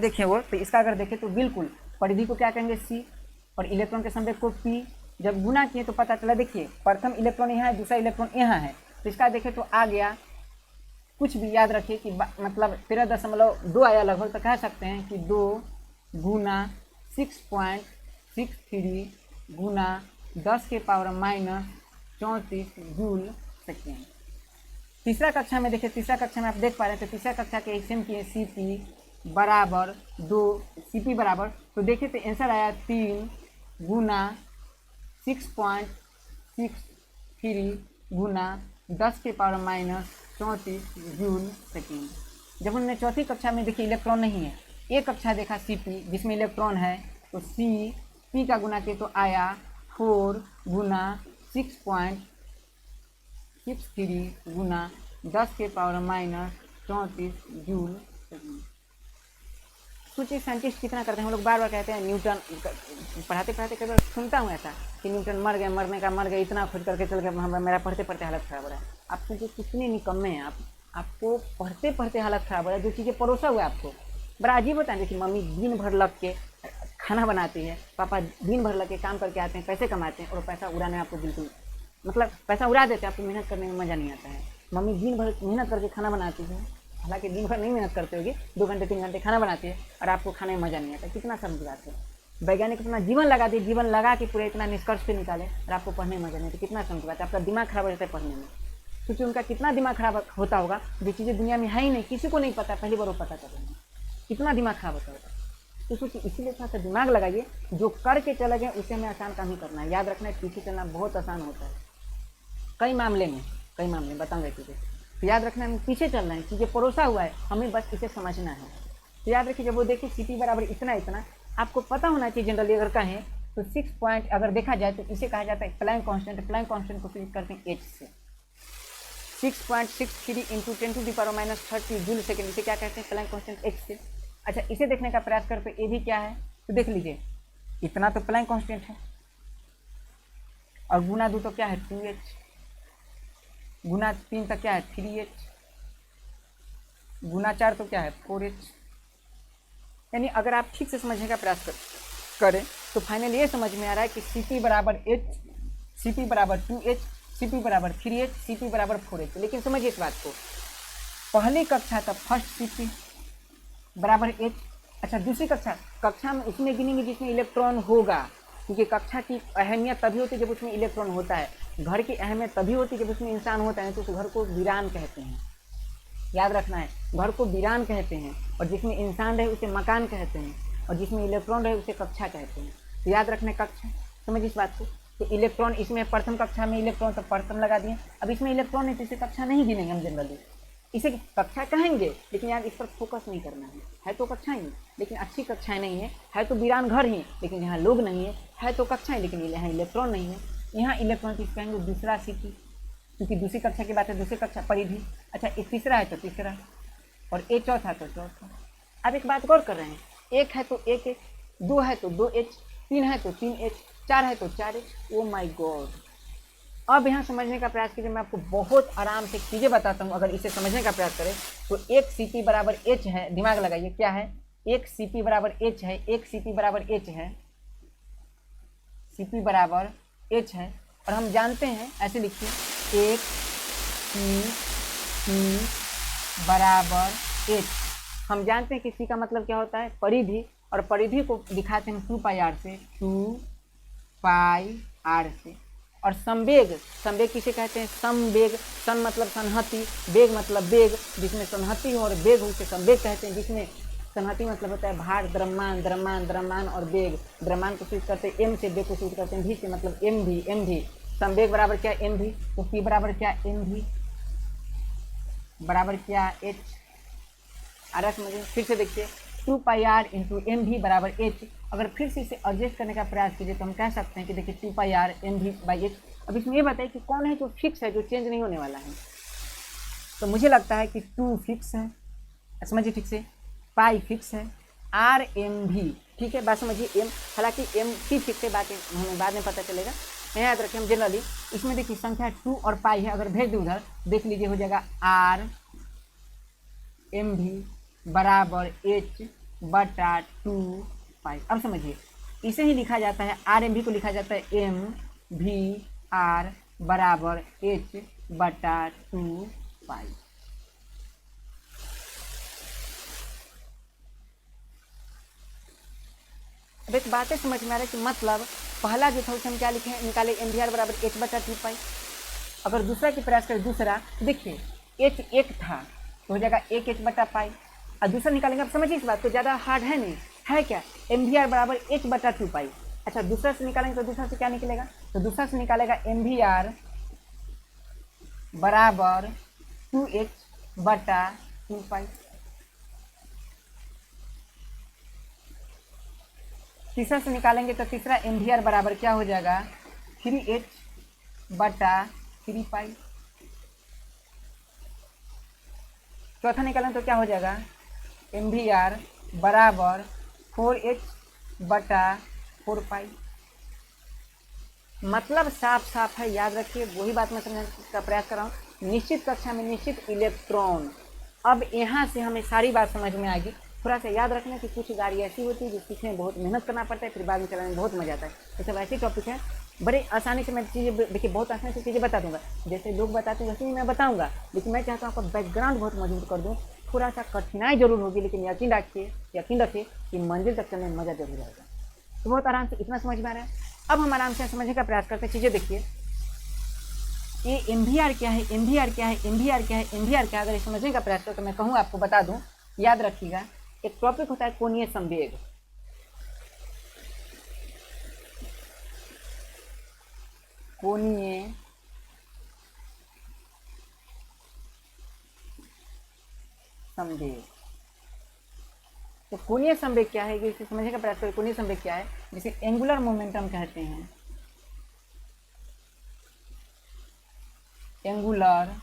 देखें तो बिल्कुल परिधि को क्या कहेंगे सी, और इलेक्ट्रॉन के संवेग को पी। जब गुना किए तो पता चला, देखिए प्रथम इलेक्ट्रॉन यहाँ है, दूसरा इलेक्ट्रॉन यहाँ है, तो इसका देखें तो आ गया कुछ भी, याद रखिए कि मतलब 13.2 आया लगभग, तो कह सकते हैं कि 2 गुना 6.63 गुना 10 के पावर -34 जूल सेकेंड। तीसरा कक्षा में देखिए, तीसरा कक्षा में आप देख पा रहे हैं, तो तीसरा कक्षा के एग्जाम किए Cp बराबर 2, Cp बराबर, तो देखिए तो आंसर आया 3 गुना 6.63 गुना 10 के पावर -34 जूल सेकेंड। जब उन्होंने चौथी कक्षा में देखिए इलेक्ट्रॉन नहीं है, एक कक्षा देखा Cp जिसमें इलेक्ट्रॉन है, तो Cp का गुना किए तो आया 4 गुना 6.63 गुना 10 के पावर -34 जूल सेकेंड। सोचिए साइंटिस्ट कितना करते हैं, हम लोग बार बार कहते हैं न्यूटन, पढ़ाते कई बार सुनता हूँ ऐसा कि न्यूटन मर गए, इतना खोज करके चल गए, मेरा पढ़ते हालत खराब हो रहा है। आप सोचिए कितने निकम्मे हैं आपको पढ़ते हालत खराब हो रहा है, जो चीज़ें परोसा हुआ है आपको, बड़ा अजीब होता है। देखिए मम्मी दिन भर लग के खाना बनाती है, पापा दिन भर लग के काम करके आते हैं, पैसे कमाते हैं, और पैसा उड़ाने में आपको बिल्कुल मतलब पैसा उड़ा देते हैं, आपको मेहनत करने में मज़ा नहीं आता है। मम्मी दिन भर मेहनत करके खाना बनाती है, हालांकि दिन भर नहीं मेहनत करते होगी, 2 घंटे 3 घंटे खाना बनाती है, और आपको खाने में मज़ा नहीं आता। कितना शर्म की बात है। वैज्ञानिक अपना जीवन लगा के पूरे इतना निष्कर्ष पे निकाले, और आपको पढ़ने में मज़ा नहीं आता, कितना शर्म की बात है। आपका दिमाग खराब हो जाता है पढ़ने में, क्योंकि उनका कितना दिमाग खराब होता होगा, जो चीज़ें दुनिया में है ही नहीं, किसी को नहीं पता, पहली बार वो पता कर रहे हैं, कितना दिमाग खराब होता होगा। तो सोचिए, इसीलिए थोड़ा सा दिमाग लगाइए, जो करके चले गए उसे हमें आसान काम ही करना है। याद रखना है पीछे चलना बहुत आसान होता है, कई मामले में बताऊंगा चीज़ें, तो याद रखना है पीछे चल रहे हैं, चीज़ें परोसा हुआ है, हमें बस इसे समझना है। तो याद रखिए, जब वो देखिए Cp बराबर इतना आपको पता होना चाहिए। जनरली अगर कहें तो 6 पॉइंट अगर देखा जाए तो इसे कहा जाता है प्लैंक कांस्टेंट। प्लैंक कांस्टेंट को फिर करते हैं H से। 6.63 into 10 to the power -30 joule second, इसे क्या कहते हैं, प्लैंक कांस्टेंट H से। अच्छा, इसे देखने का प्रयास करते ये भी क्या है, तो देख लीजिए इतना तो प्लैंक कांस्टेंट है, और गुना 2 तो क्या है 2H, गुना 3 तक क्या है 3H, गुना 4 तो क्या है 4H। यानी अगर आप ठीक से समझने का प्रयास करें तो फाइनल ये समझ में आ रहा है कि Cp बराबर H, Cp बराबर 2H, Cp बराबर 3H, Cp बराबर 4H। लेकिन समझिए इस बात को, पहली कक्षा तक फर्स्ट Cp बराबर H। अच्छा, दूसरी कक्षा में उसमें गिनेंगे जिसमें इलेक्ट्रॉन होगा, क्योंकि कक्षा की अहमियत तभी होती है जब उसमें इलेक्ट्रॉन होता है, घर की अहमियत तभी होती है जब उसमें इंसान होता है, तो उस घर को वीरान कहते हैं। याद रखना है। घर को वीरान कहते हैं, और जिसमें इंसान रहे उसे मकान कहते हैं, और जिसमें इलेक्ट्रॉन रहे उसे कक्षा कहते हैं। तो याद रखना कक्षा, समझ इस बात को। तो इलेक्ट्रॉन, इसमें प्रथम कक्षा में इलेक्ट्रॉन, तो प्रथम लगा दिए। अब इसमें इलेक्ट्रॉन है तो इसे कक्षा नहीं गिनेंगे हम जनरली, इसे कक्षा कहेंगे, लेकिन यार इस पर फोकस नहीं करना है तो कक्षाएं ही, लेकिन अच्छी कक्षाएं नहीं है तो वीरान घर ही, लेकिन यहाँ लोग नहीं है तो कक्षाएं, लेकिन यहाँ इलेक्ट्रॉन नहीं है। यहाँ इलेक्ट्रॉन किस कहेंगे, दूसरा सिटी, क्योंकि दूसरी कक्षा की बात है, दूसरी कक्षा परिधि। अच्छा, एक तीसरा है तो तीसरा, और ए चौथा तो चौथा। अब एक बात गौर कर रहे हैं, एक है तो एक एच, दो है तो दो एच, तीन है तो तीन एच, चार है तो चार एच। ओ माई गॉड। अब यहाँ समझने का प्रयास कीजिए, मैं आपको बहुत आराम से चीज़ें बताता हूँ। अगर इसे समझने का प्रयास करें तो एक सी बराबर एच है, दिमाग लगाइए क्या है, एक सी बराबर एच है, एक सी बराबर एच है, सी बराबर एच है। और हम जानते हैं, ऐसे लिखिए, एक सी बराबर एच। हम जानते हैं कि सी का मतलब क्या होता है, परिधि, और परिधि को दिखाते हैं 2 पाई आर से, 2 पाई आर से। और संवेग, संवेग किसे कहते हैं, समवेग, सन मतलब संहति, वेग मतलब वेग, जिसमें संहति हो और वेग हो उसे संवेग कहते हैं। जिसमें संहति मतलब होता है भार, द्रव्यमान, द्रव्यमान, द्रव्यमान और वेग। द्रव्यमान को सूचित करते हैं एम से, वेग को सूचित करते हैं भी से, मतलब एम भी, एम भी। संवेग बराबर क्या, एम भी, तो पी बराबर क्या, एम भी बराबर क्या, एच। आ रहा समझिए, फिर से देखिए, 2 पाई आर इंटू एम भी बराबर एच। अगर फिर से इसे एडजस्ट करने का प्रयास कीजिए तो हम कह सकते हैं कि देखिए 2 पाई आर एम भी बाई एच। अब इसमें ये बताइए कि कौन है जो फिक्स है, जो चेंज नहीं होने वाला है। तो मुझे लगता है कि 2 फिक्स है, समझिए ठीक से, पाई फिक्स है, आर एम भी ठीक है, बात समझिए, एम, हालांकि एम की फिक्स है, बात हमें बाद में पता चलेगा। याद रखें हम जनरली इसमें देखिए संख्या 2 और पाई है, अगर भेज दूँ उधर देख लीजिए, हो जाएगा आर एम भी बराबर एच बटा 2 पाई। अब समझिए, इसे ही लिखा जाता है, आर एम भी को लिखा जाता है एम भी आर बराबर एच बटा 2 पाई। अब एक बातें समझ में आ रहा है कि मतलब पहला जो था उसे हम क्या लिखे हैं, निकाले एम भी आर बराबर एच बटा 2 पाई। अगर दूसरा की प्रयास करें, दूसरा देखिए एच एक था तो हो जाएगा एक एच बटा पाई, और दूसरा निकालेंगे। आप समझिए इस बात को, ज़्यादा हार्ड है नहीं है, क्या, एम भी आर बराबर एच बटा 2 पाई। अच्छा, दूसरा से निकालेंगे तो दूसरा से क्या निकलेगा, तो दूसरा से निकालेगा एम भी आर बराबर 2h बटा 2 पाई। तीसरा से निकालेंगे तो तीसरा एम भी आर बराबर क्या हो जाएगा, 3h बटा 3 पाई। चौथा निकालें तो क्या हो जाएगा, एम भी आर बराबर 4h बटा 4 पाई। मतलब साफ साफ है, याद रखिए, वही बात मैं समझने का प्रयास कर रहा हूँ। निश्चित कक्षा में निश्चित इलेक्ट्रॉन। अब यहाँ से हमें सारी बात समझ में आएगी। थोड़ा सा याद रखना कि कुछ गाड़ी ऐसी होती है जो सीखने में बहुत मेहनत करना पड़ता है, फिर बाद में चलाने में बहुत मजा आता है। ये सब ऐसे टॉपिक है, बड़े आसानी से मैं चीज़ें, देखिए बहुत आसानी से चीज़ें बता दूंगा, जैसे लोग बताते हैं वैसे ही मैं बताऊंगा, लेकिन मैं चाहता हूँ आपका बैकग्राउंड बहुत मजबूत कर दूँ। थोड़ा सा कठिनाई जरूर होगी, लेकिन यकीन रखिए कि मंजिल तक चलने में मजा जरूर आएगा। तो बहुत आराम से इतना समझ में आ रहा है। अब हम आराम से समझने का प्रयास करते हैं, चीज़ें देखिए, ये एम भी आर क्या है, एम भी आर क्या है, एम भी आर क्या है, एम भी आर क्या है। अगर समझने का प्रयास करो तो मैं कहूँ, आपको बता दूं, याद रखिएगा, एक टॉपिक होता है कोणीय संवेग। कोणीय संवेग, तो कोणीय संवेग क्या है, इसे समझने का प्रयास करें। कोणीय संवेग क्या है, जिसे एंगुलर मोमेंटम कहते हैं, एंगुलर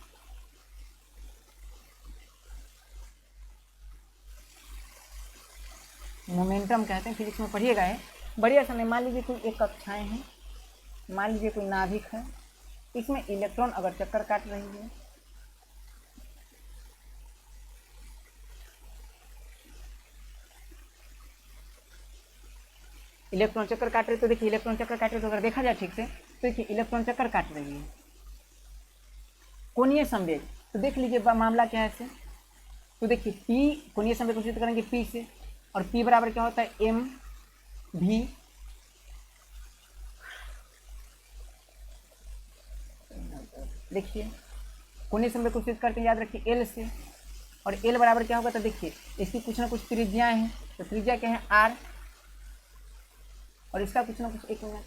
मोमेंटम कहते हैं। फिजिक्स में पढ़िएगा है, बढ़िया समय। मान लीजिए कोई एक कक्षाएं हैं, मान लीजिए कोई नाभिक है, इसमें इलेक्ट्रॉन अगर चक्कर काट रही है, इलेक्ट्रॉन चक्कर काट रही है, तो देखिए इलेक्ट्रॉन चक्कर काट रही है, तो अगर देखा जाए ठीक से तो देखिए इलेक्ट्रॉन चक्कर काट रही है। कोणीय संवेग, तो देख लीजिए मामला क्या है ऐसे, तो देखिए पी, कोणीय संवेग घोषित करेंगे पी से, और पी बराबर क्या होता है, एम भी, देखिए कोणीय संवेग घोषित करते हैं, याद रखिए एल से, और एल बराबर क्या होगा, तो देखिए इसकी कुछ ना कुछ त्रिज्याएँ हैं, तो त्रिज्या क्या है आर, और इसका कुछ ना कुछ, एक मिनट,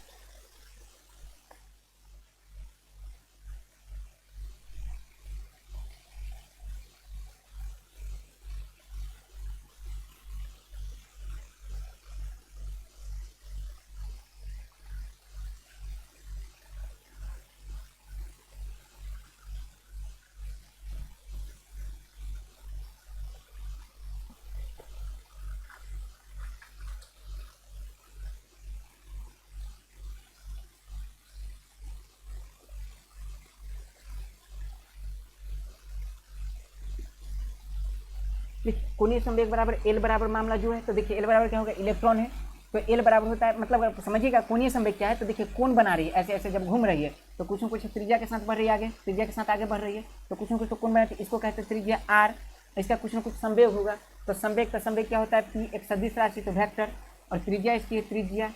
कोणीय संवेग बराबर एल बराबर मामला जो है, तो देखिए एल बराबर क्या होगा, इलेक्ट्रॉन है, तो एल बराबर होता है, मतलब समझिएगा कोणीय संवेग क्या है, तो देखिए कोण बना रही है ऐसे ऐसे जब घूम रही है, तो कुछ न कुछ त्रिज्या के साथ बढ़ रही है आगे, त्रिज्या के साथ आगे बढ़ रही है, तो कुछ न कुछ तो कोण बना रही है, इसको कहते हैं त्रिज्या आर, इसका कुछ न कुछ संवेग होगा, तो संवेग का संवेग क्या होता है, पी एक सदिश राशि, तो वेक्टर, और त्रिज्या इसकी है त्रिज्या,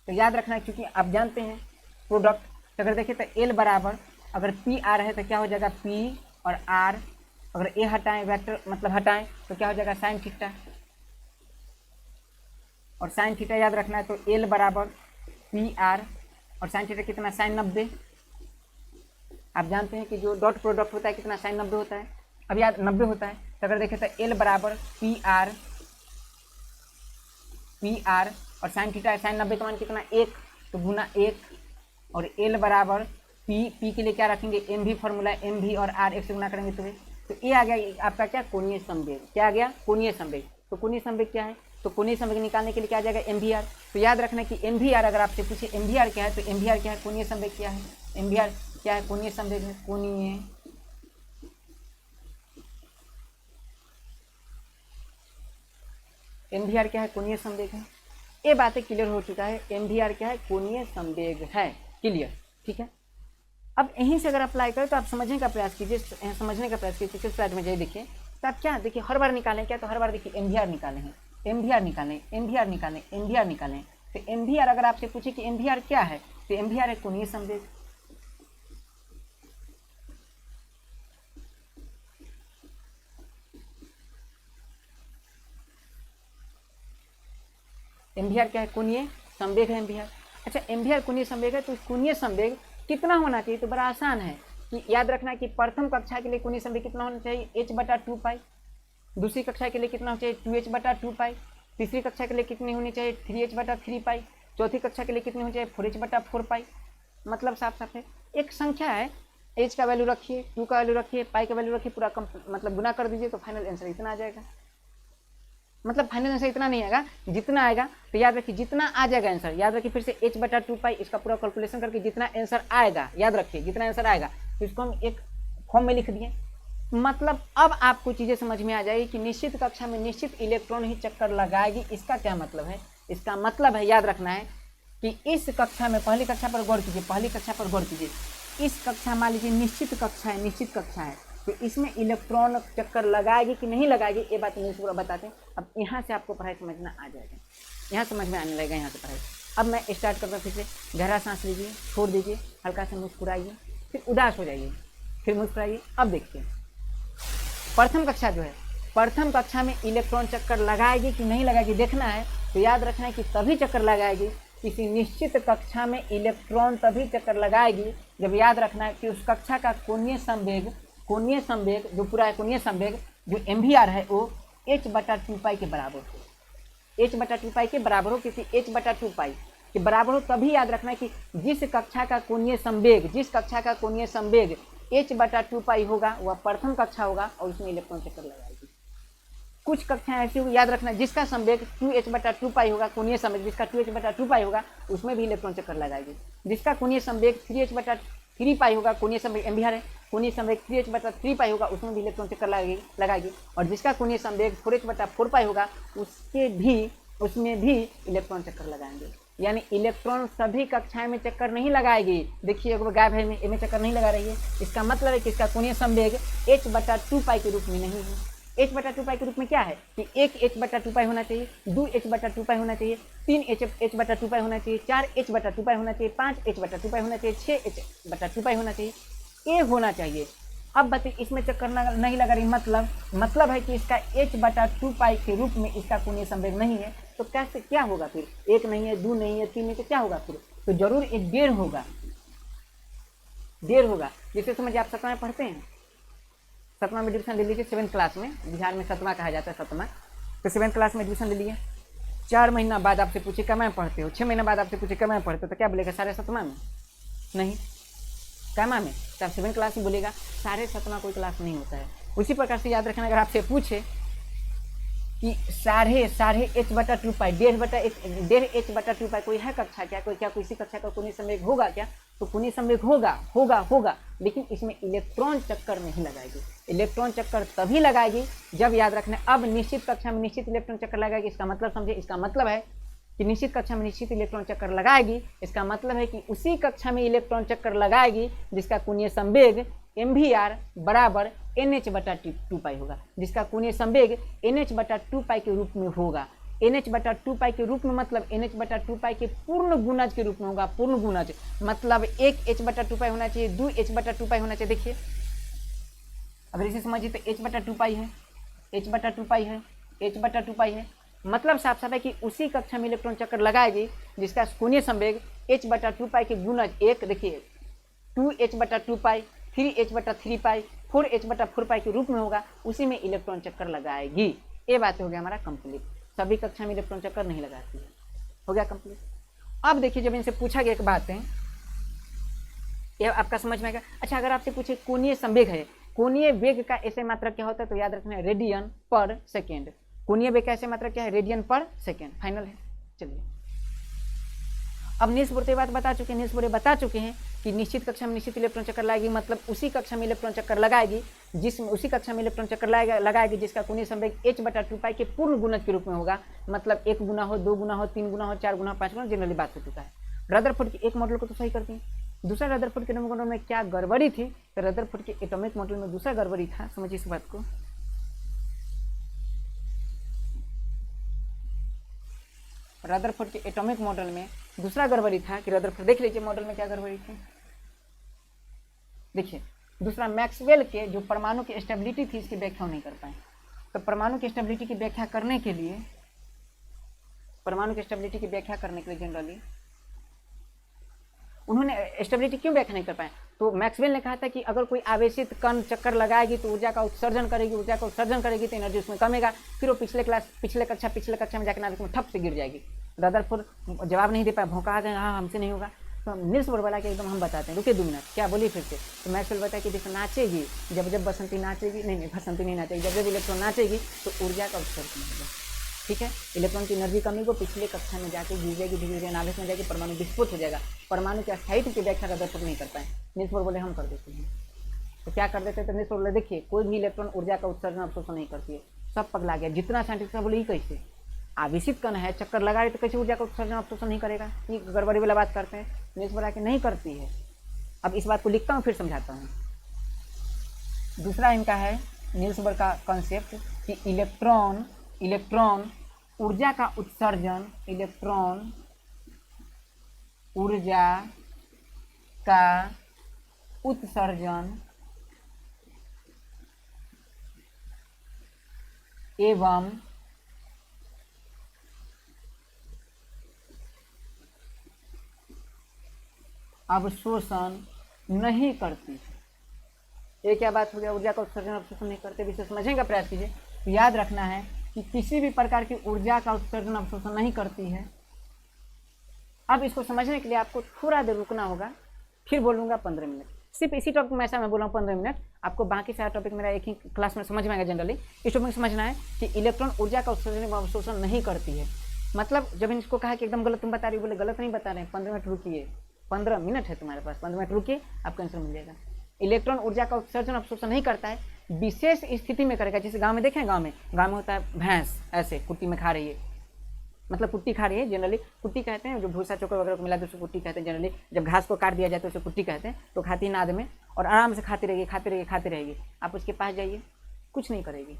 तो याद रखना है क्योंकि आप जानते हैं प्रोडक्ट, तो अगर देखें तो एल बराबर अगर पी आर है तो क्या हो जाएगा पी और आर, अगर ए हटाएं वेक्टर मतलब हटाएं तो क्या हो जाएगा साइन थीटा, और साइन थीटा याद रखना है, तो एल बराबर पी आर, और साइन थीटा कितना साइन 90, आप जानते हैं कि जो डॉट प्रोडक्ट होता है कितना साइन 90 होता है, अब याद 90 होता है, तो अगर देखें तो एल बराबर पी आर और साइन थीटा साइन 90 का मान कितना 1, तो गुना 1, और एल बराबर पी के लिए क्या रखेंगे एम भी फॉर्मूला, एम भी और आर एक से गुना करेंगे तो ये आ गया आपका क्या कोणीय संवेग, क्या आ गया कोणीय संवेग, तो कोणीय संवेग क्या है, तो कोणीय संवेग निकालने के लिए क्या आ जाएगा एम भी आर, तो याद रखना कि एम भी आर अगर आपसे पूछे एम भी आर क्या है, तो एम भी आर क्या है कोणीय संवेग क्या है, एम भी आर क्या है कोणीय संवेग है, कोणीय एम भी आर क्या है कोणीय संवेग है, ये बातें क्लियर हो चुका है, एम भी आर क्या है कोणीय संवेग है, क्लियर, ठीक है। अब यहीं से अगर अप्लाई करें तो आप समझने का प्रयास कीजिए, पिछले स्लाइड में जाइए देखिए, तो आप क्या देखिए हर बार निकालें क्या, तो हर बार देखिए एम भी आर निकालें, एम भी आर निकालें, एम भी आर निकालें, एम भी आर निकालें, तो एम भी आर अगर आपसे पूछे कि एम भी आर क्या है, तो एम भी आर है कोणीय संवेग, एम भी आर क्या है कोणीय संवेग है एम भी आर। अच्छा एम भी आर कोणीय संवेग है, तो कोणीय संवेग कितना होना चाहिए, तो बड़ा आसान है कि याद रखना कि प्रथम कक्षा के लिए कोणीय संवेग कितना होना चाहिए h/2 पाई, दूसरी कक्षा के लिए कितना होना चाहिए 2h/2 पाई, तीसरी कक्षा के लिए कितनी होनी चाहिए 3h/3 पाई, चौथी कक्षा के लिए कितनी होनी चाहिए 4h/4 पाई, मतलब साफ साफ है एक संख्या है, h का वैल्यू रखिए, 2 का वैल्यू रखिए, पाई का वैल्यू रखिए, पूरा मतलब गुना कर दीजिए, तो फाइनल आंसर इतना आ जाएगा, मतलब फाइनल आंसर इतना नहीं आएगा जितना आएगा, तो याद रखिए जितना आ जाएगा आंसर, याद रखिए फिर से h/2 पाई इसका पूरा कैलकुलेशन करके जितना आंसर आएगा, याद रखिए जितना आंसर आएगा, तो इसको हम एक फॉर्म में लिख दिए, मतलब अब आपको चीज़ें समझ में आ जाएगी कि निश्चित कक्षा में निश्चित इलेक्ट्रॉन ही चक्कर लगाएगी, इसका क्या मतलब है, इसका मतलब है याद रखना है कि इस कक्षा में पहली कक्षा पर गौर कीजिए, पहली कक्षा पर गौर कीजिए, इस कक्षा मान लीजिए निश्चित कक्षा है, निश्चित कक्षा है, तो इसमें इलेक्ट्रॉन चक्कर लगाएगी कि नहीं लगाएगी ये बात मुझे पूरा बताते हैं। अब यहाँ से आपको पढ़ाई समझना आ जाएगा, यहाँ समझ में आने लगेगा यहाँ से पढ़ाई। अब मैं स्टार्ट करता हूँ, फिर से गहरा सांस लीजिए, छोड़ दीजिए, हल्का से मुस्कुराइए, फिर उदास हो जाइए, फिर मुस्कुराइए। अब देखिए प्रथम कक्षा जो है, प्रथम कक्षा में इलेक्ट्रॉन चक्कर लगाएगी कि नहीं लगाएगी देखना है, तो याद रखना है कि तभी चक्कर लगाएगी, किसी निश्चित कक्षा में इलेक्ट्रॉन तभी चक्कर लगाएगी जब याद रखना है कि उस कक्षा का कोणीय संवेग जो पूरा है कोणीय संवेग जो एम भी आर है वो h/2 पाई के बराबर हो, h/2 पाई के बराबर हो, किसी h/2 पाई के बराबर हो, तभी याद रखना है कि जिस कक्षा का कोणीय संवेग h/2 पाई होगा वह प्रथम कक्षा होगा और उसमें इलेक्ट्रॉन चक्कर लगाएगी। कुछ कक्षाएं ऐसी होगी, याद रखना जिसका संवेग 2h/2 पाई होगा, कोणीय संवेग जिसका 2h/2 पाई होगा उसमें भी इलेक्ट्रॉन चक्कर लगाएगी। जिसका कोणीय संवेग 3h/3 पाई होगा, कोणीय संवेग एम भी आर है, कोणीय संवेग 3h/3 पाई होगा उसमें भी इलेक्ट्रॉन चक्कर लगाएगी। और जिसका कोणीय संवेग 4h/4 पाई होगा उसमें भी इलेक्ट्रॉन चक्कर लगाएंगे। यानी इलेक्ट्रॉन सभी कक्षाएं में चक्कर नहीं लगाएगी। देखिए अगर गायब है में चक्कर नहीं लगा रही है, इसका मतलब है कि इसका कोणीय संवेग h/2 पाई के रूप में नहीं है। h/2 पाई के रूप में क्या है कि 1h/2 पाई होना चाहिए, 2h/2 पाई होना चाहिए, 3h/2 पाई होना चाहिए, 4h/2 पाई होना चाहिए, 5h/2 पाई होना चाहिए, 6h/2 पाई होना चाहिए, ये होना चाहिए। अब बताइए इसमें चक्कर नहीं लगा रही, मतलब है कि इसका h/2 के रूप में इसका कोणीय संवेग नहीं है, तो कैसे क्या होगा फिर? 1 नहीं है, 2 नहीं है, 3 नहीं, तो क्या होगा फिर? तो जरूर एक 1.5 होगा, 1.5 होगा। जैसे समझिए आप 7वां में पढ़ते हैं, 7वां में एडमिशन ले लीजिए, 7th क्लास में, बिहार में 7वां कहा जाता है 7वां, तो 7th क्लास में एडमिशन ले लिए। 4 महीना बाद आपसे पूछे कब में पढ़ते हो, 6 महीना बाद आपसे पूछे कब में पढ़ते हो, तो क्या बोलेगा? 7.5 में? नहीं, कैमा में? तब 7th क्लास में बोलेगा। 7.5 कोई क्लास नहीं होता है। उसी प्रकार से याद रखना, अगर आपसे पूछे कि साढ़े h/2 पाई, 1.5 h/2 कोई है कक्षा क्या, कोई क्या किसी कक्षा का कोणीय संवेग होगा क्या? तो कोणीय संवेग होगा, लेकिन इसमें इलेक्ट्रॉन चक्कर नहीं लगाएगी। इलेक्ट्रॉन चक्कर तभी लगाएगी जब, याद रखना, अब निश्चित कक्षा में निश्चित इलेक्ट्रॉन चक्कर लगाएगी। इसका मतलब समझे, इसका मतलब है कि निश्चित कक्षा में निश्चित इलेक्ट्रॉन चक्कर लगाएगी, इसका मतलब है कि उसी कक्षा में इलेक्ट्रॉन चक्कर लगाएगी जिसका कोणीय संवेग mvr बराबर nh/2 पाई होगा, जिसका कोणीय संवेग nh/2 पाई के रूप में होगा। nh/2 पाई के रूप में मतलब nh/2 पाई के पूर्ण गुणज के रूप में होगा। पूर्ण गुणज मतलब 1 h/2 पाई होना चाहिए, 2 h/2 पाई होना चाहिए। देखिए अगर इसे समझिए तो h/2 पाई है, h/2 पाई है, h/2 पाई है, मतलब साफ साफ है कि उसी कक्षा में इलेक्ट्रॉन चक्कर लगाएगी जिसका कोणीय संवेग h/2 पाई के गुणज 1, देखिए 2h/2 पाई, 3h/3 पाई, 4h/4 पाई के रूप में होगा, उसी में इलेक्ट्रॉन चक्कर लगाएगी। ये बात हो गया हमारा कंप्लीट। सभी कक्षा में इलेक्ट्रॉन चक्कर नहीं लगाती है, हो गया कंप्लीट। अब देखिए जब इनसे पूछा गया एक बात है, ये आपका समझ में आएगा। अच्छा, अगर आपसे पूछे कोणीय संवेग है, कोणीय वेग का ऐसे मात्रक क्या होता है, तो याद रखना है रेडियन पर सेकेंड। कोणीय वेग का ऐसे मात्रक क्या है? रेडियन पर सेकेंड। फाइनल है। चलिए अब नील्स बोर बात बता चुके हैं, नील्स बोर बता चुके हैं कि निश्चित कक्षा में निश्चित इलेक्ट्रॉन चक्कर लगाएगी, मतलब उसी कक्षा में इलेक्ट्रॉन चक्कर लगाएगी जिसमें उसी कक्षा में इलेक्ट्रॉन चक्कर लगाएगी जिसका कोणीय संवेग h/2 पाई के पूर्ण गुणज के रूप में होगा। मतलब 1 गुना हो, 2 गुना हो, 3 गुना हो, 4 गुना, 5 गुना, जनरली बात हो चुका है। रदरफोर्ड के एक मॉडल को तो सही करती है, दूसरा रदरफोर्ड के एटॉमिक मॉडल में क्या गड़बड़ी थी? तो रदरफोर्ड के एटॉमिक मॉडल में दूसरा गड़बड़ी था, समझिए इस बात को। रदरफोर्ड के एटॉमिक मॉडल में दूसरा गड़बड़ी था कि रदरफोर्ड, देख लीजिए मॉडल में क्या गड़बड़ी थी। देखिए दूसरा, मैक्सवेल के जो परमाणु की स्टेबिलिटी थी इसकी व्याख्या नहीं कर पाए। तो परमाणु की स्टेबिलिटी की व्याख्या करने के लिए, जनरली उन्होंने स्टेबिलिटी क्यों व्याख्या नहीं कर पाए? तो मैक्सवेल ने कहा था कि अगर कोई आवेशित कण चक्कर लगाएगी तो ऊर्जा का उत्सर्जन करेगी, तो एनर्जी उसमें कमेगा, फिर वो पिछले कक्षा में जाकर उसमें ठप से गिर जाएगी। रदरफोर्ड जवाब नहीं दे पाए, भौंका दें, हाँ हमसे नहीं होगा। तो नील्स बोर बोला कि एकदम हम बताते हैं, रुकिए 2 मिनट, क्या बोलिए फिर से। तो मैक्सवेल बताया कि जैसे नाचेगी, जब बसंती नाचेगी, नहीं बसंती नहीं नाचेगी, जब इलेक्ट्रॉन नाचेगी तो ऊर्जा का उत्सर्जन होगा, ठीक है। इलेक्ट्रॉन की एनर्जी कमी को पिछले कक्षा में जाके गिर जाएगी, धीरे धीरे नाभिक में जाके परमाणु विस्फोट हो जाएगा। परमाणु के स्थायित्व की व्याख्या रदरफोर्ड नहीं कर पाए। नील्स बोर बोले हम कर देते हैं। तो क्या कर देते हैं? तो नील्स बोर बोले देखिए कोई भी इलेक्ट्रॉन ऊर्जा का उत्सर्जन अवशोषण नहीं करती है। सब पगला गया, जितना साइंटिस्ट बोले ये कैसे आवेशित कण है, चक्कर लगा रहे तो कैसे ऊर्जा का उत्सर्जन अवशोषण नहीं करेगा? ये गड़बड़ी वाला बात करते हैं। नील्स बोर आके नहीं करती है। अब इस बात को लिखता हूँ फिर समझाता हूँ। दूसरा इनका है नील्स बोर का कॉन्सेप्ट कि इलेक्ट्रॉन ऊर्जा का उत्सर्जन, इलेक्ट्रॉन ऊर्जा का उत्सर्जन एवं अवशोषण नहीं करती है। ये क्या बात हो गया? ऊर्जा का उत्सर्जन अवशोषण नहीं करते, विषय समझने का प्रयास कीजिए। तो याद रखना है कि किसी भी प्रकार की ऊर्जा का उत्सर्जन अवशोषण नहीं करती है। अब इसको समझने के लिए आपको थोड़ा देर रुकना होगा, फिर बोलूँगा 15 मिनट। सिर्फ इसी टॉपिक में ऐसा मैं बोला हूँ 15 मिनट, आपको बाकी सारा टॉपिक मेरा एक ही क्लास में समझ में आएगा। जनरली इस टॉपिक में समझना है कि इलेक्ट्रॉन ऊर्जा का उत्सर्जन व अवशोषण नहीं करती है। मतलब जब इसको कहा कि एकदम गलत तुम बता रही हो, बोले गलत नहीं बता रहे हैं, 15 मिनट रुकिए, 15 मिनट है तुम्हारे पास, 15 मिनट रुकिए, आपको आंसर मिल जाएगा। इलेक्ट्रॉन ऊर्जा का उत्सर्जन अवशोषण नहीं करता है, विशेष स्थिति में करेगा। जैसे गांव में देखें, गांव में होता है भैंस ऐसे कुट्टी में खा रही है, मतलब कुट्टी खा रही है। जनरली कुट्टी कहते हैं, जो भूसा चोकर वगैरह को मिला दो उसको कुट्टी कहते हैं। जनरली जब घास को काट दिया जाए तो उसे कुट्टी कहते हैं। तो खाती नाद में और आराम से खाती रहेगी। आप उसके पास जाइए, कुछ नहीं करेगी,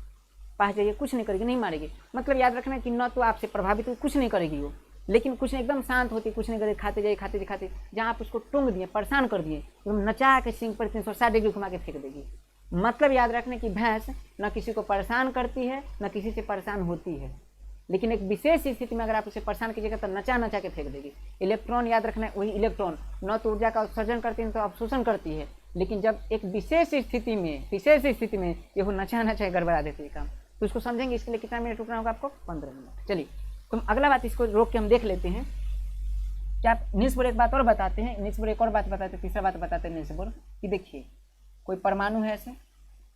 कुछ नहीं करेगी, नहीं मारेगी। मतलब याद रखना कि न तो आपसे प्रभावित हुई, कुछ नहीं करेगी वो, लेकिन कुछ नहीं, एकदम शांत होती, कुछ नहीं करेगी, खाते जाइए। जहाँ आप उसको टोंग दिए, परेशान कर दिए, एकदम नचा के सिंह पर 360 डिग्री घुमा के फेंक देगी। मतलब याद रखने की भैंस न किसी को परेशान करती है न किसी से परेशान होती है, लेकिन एक विशेष स्थिति में अगर आप उसे परेशान कीजिएगा तो नचा नचा के फेंक देगी। इलेक्ट्रॉन याद रखना है, वही इलेक्ट्रॉन न तो ऊर्जा का उत्सर्जन करती है न तो अवशोषण करती है, लेकिन जब एक विशेष स्थिति में ये वो नचा नचा गड़बड़ा देती है काम। तो उसको समझेंगे, इसके लिए कितना मिनट रुकना होगा आपको? 15 मिनट। चलिए तो अगला बात इसको रोक के हम देख लेते हैं। क्या नील्स बोर एक बात और बताते हैं, नील्स बोर एक और बात बताते हैं, तीसरा बात बताते हैं नील्स बोर कि देखिए कोई परमाणु है, ऐसे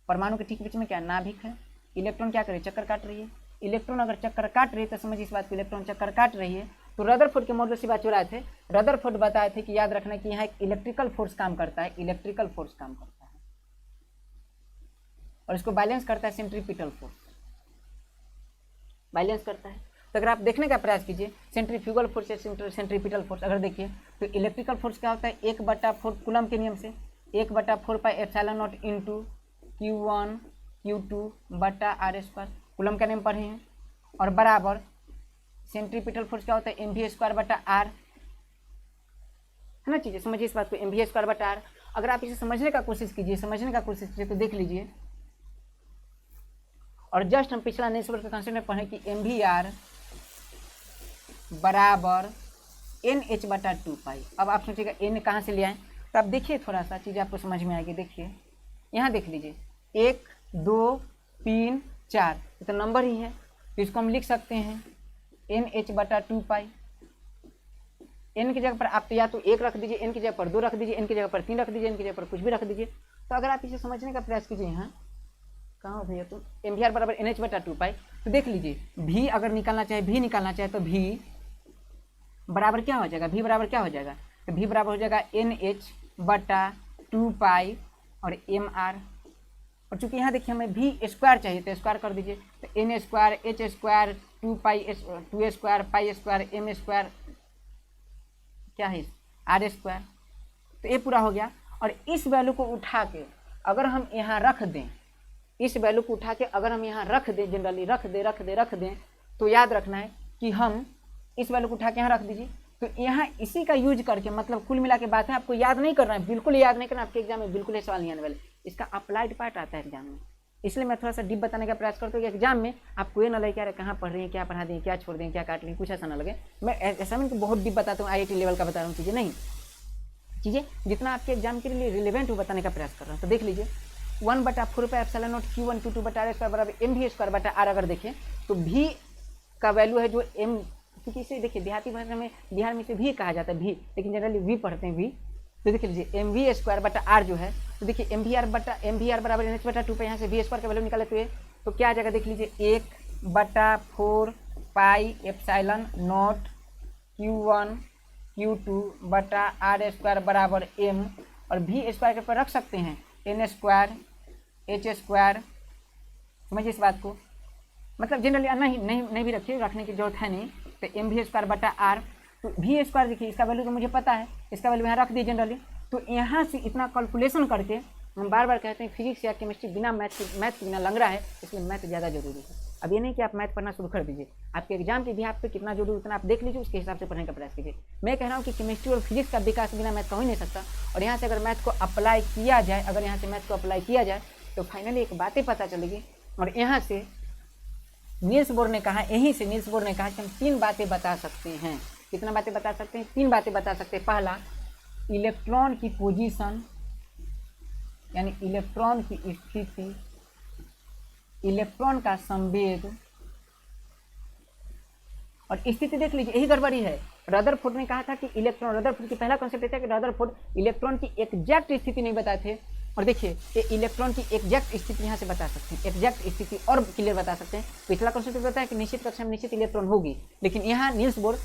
परमाणु के ठीक बीच में क्या नाभिक है, इलेक्ट्रॉन क्या करे, चक्कर काट रही है। इलेक्ट्रॉन अगर चक्कर काट रही है तो समझिए इस बात को, इलेक्ट्रॉन चक्कर काट रही है। तो रदरफोर्ड के मॉडल से बात चुराए थे, रदरफोर्ड बताए थे कि याद रखना कि यहाँ एक इलेक्ट्रिकल फोर्स काम करता है, इलेक्ट्रिकल फोर्स काम करता है और इसको बैलेंस करता है सेंट्रीपिटल फोर्स, बैलेंस करता है। तो अगर आप देखने का प्रयास कीजिए सेंट्रीफ्यूगल फोर्स या सेंट्रीपिटल फोर्स, अगर देखिए तो इलेक्ट्रिकल फोर्स क्या होता है, 1/4 कूलम के नियम से 1/4 pi epsilon not into Q1 Q2 बटा r², कूलम का नियम पढ़े हैं, और बराबर सेंट्रीपिटल फोर्स क्या होता है, mv² बटा r, है ना चीज़ें, समझिए इस बात को, mv² बटा r। अगर आप इसे समझने का कोशिश कीजिए तो देख लीजिए, और जस्ट हम पिछला नील्स बोर के कॉन्सेप्ट में पढ़े कि mvr बराबर nh बटा 2 पाई। अब आप सोचिएगा n कहाँ से ले आए, तो आप देखिए थोड़ा सा चीज़ आपको समझ में आएगी। देखिए यहाँ देख लीजिए 1 2 3 4, ये तो नंबर ही है, तो इसको हम लिख सकते हैं nh बटा 2 पाई। n की जगह पर आप या तो 1 रख दीजिए, n की जगह पर 2 रख दीजिए, n की जगह पर 3 रख दीजिए, n की जगह पर कुछ भी रख दीजिए। तो अगर आप इसे समझने का प्रयास कीजिए, यहाँ कहाँ हो भैया, तो mvr बराबर nh बटा 2 पाई। तो देख लीजिए v अगर निकालना चाहे, v निकालना चाहे तो v बराबर क्या हो जाएगा, v बराबर क्या हो जाएगा, तो v बराबर हो जाएगा nh बटा 2 पाई और mr। और चूंकि यहाँ देखिए हमें v² चाहिए तो स्क्वायर कर दीजिए, तो n² h² 2 पाई 2² पाई स्क्वायर m² क्या है r²। तो ये पूरा हो गया। और इस वैल्यू को उठा के अगर हम यहाँ रख दें, इस वैल्यू को उठा के अगर हम यहाँ रख दें, जनरली रख दें, तो याद रखना है कि हम इस वैल्यू को उठा के यहाँ रख दीजिए। तो यहाँ इसी का यूज करके, मतलब कुल मिला के बात है, आपको याद नहीं करना है, बिल्कुल याद नहीं करना, आपके एग्जाम में बिल्कुल ये सवाल नहीं आने वाले, इसका अप्लाइड पार्ट आता है एग्जाम में। इसलिए मैं थोड़ा सा डीप बताने का प्रयास करता हूँ कि एग्जाम में आपको ये ना लगे क्या कहाँ पढ़ रही है, क्या पढ़ा दें, क्या छोड़ दें, क्या काट लें, कुछ ऐसा ना लगे। मैं ऐसा में बहुत डीप बताता हूँ, IIT लेवल का बता रहा हूँ चीज़ें, नहीं चीज़ें जितना आपके एग्जाम के लिए रिलेवेंट हो बताने का प्रयास कर रहा हूँ। तो देख लीजिए 1/4 pi epsilon not Q1 Q2 बटा r² बराबर mv² बटा r। अगर देखें तो v का वैल्यू है जो m, क्योंकि इसे देखिए देहाती भाषा में, बिहार में इसे v कहा जाता है, v, लेकिन जनरली v पढ़ते हैं v। तो देख लीजिए mv² बटा r जो है, तो देखिए mvr बराबर nh बटा 2 पाई, यहाँ से v² का वैल्यू निकाले तो क्या आ जाएगा, देख लीजिए 1/4 pi epsilon not Q1 Q2 बटा r² बराबर m, और v² के पर रख सकते हैं n² h², समझिए इस बात को, मतलब जनरली नहीं भी रखिए, रखने की जरूरत है नहीं। तो mv² बटा r, तो v² देखिए इसका वैल्यू तो मुझे पता है, इसका वैल्यू यहाँ रख दिए जनरली। तो यहाँ से इतना कैलकुलेशन करके हम बार बार कहते हैं फिजिक्स या केमिस्ट्री बिना मैथ के बिना लंगड़ा है, इसलिए मैथ ज़्यादा जरूरी है। अब ये नहीं कि आप मैथ पढ़ना शुरू कर दीजिए, आपके एग्जाम के भी आप पे कितना जरूरी उतना आप देख लीजिए, उसके हिसाब से पढ़ने का प्रयास कीजिए। मैं कह रहा हूँ कि केमिस्ट्री और फिजिक्स का विकास बिना मैथ का हो ही नहीं सकता, और यहाँ से अगर मैथ को अप्लाई किया जाए, अगर यहाँ से मैथ को अप्लाई किया जाए तो फाइनली एक बातें पता चलेगी। और यहाँ से नील्स बोर ने कहा, यहीं से नील्स बोर ने कहा कि हम 3 बातें बता सकते हैं। कितना बातें बता सकते हैं? 3 बातें बता सकते हैं। पहला, इलेक्ट्रॉन की पोजीशन, यानी इलेक्ट्रॉन की स्थिति, इलेक्ट्रॉन का संवेग। और स्थिति देख लीजिए, यही गड़बड़ी है। रदरफोर्ड ने कहा था कि इलेक्ट्रॉन, रदरफोर्ड की पहला कॉन्सेप्ट था कि रदरफोर्ड इलेक्ट्रॉन की एग्जैक्ट स्थिति नहीं बताए थे। और देखिए ये इलेक्ट्रॉन की एग्जैक्ट स्थिति यहाँ से बता सकते हैं, एग्जैक्ट स्थिति और क्लियर बता सकते हैं। पिछला कॉन्सेप्ट बताया कि निश्चित कक्षा में निश्चित इलेक्ट्रॉन होगी, लेकिन यहाँ नील्स बोर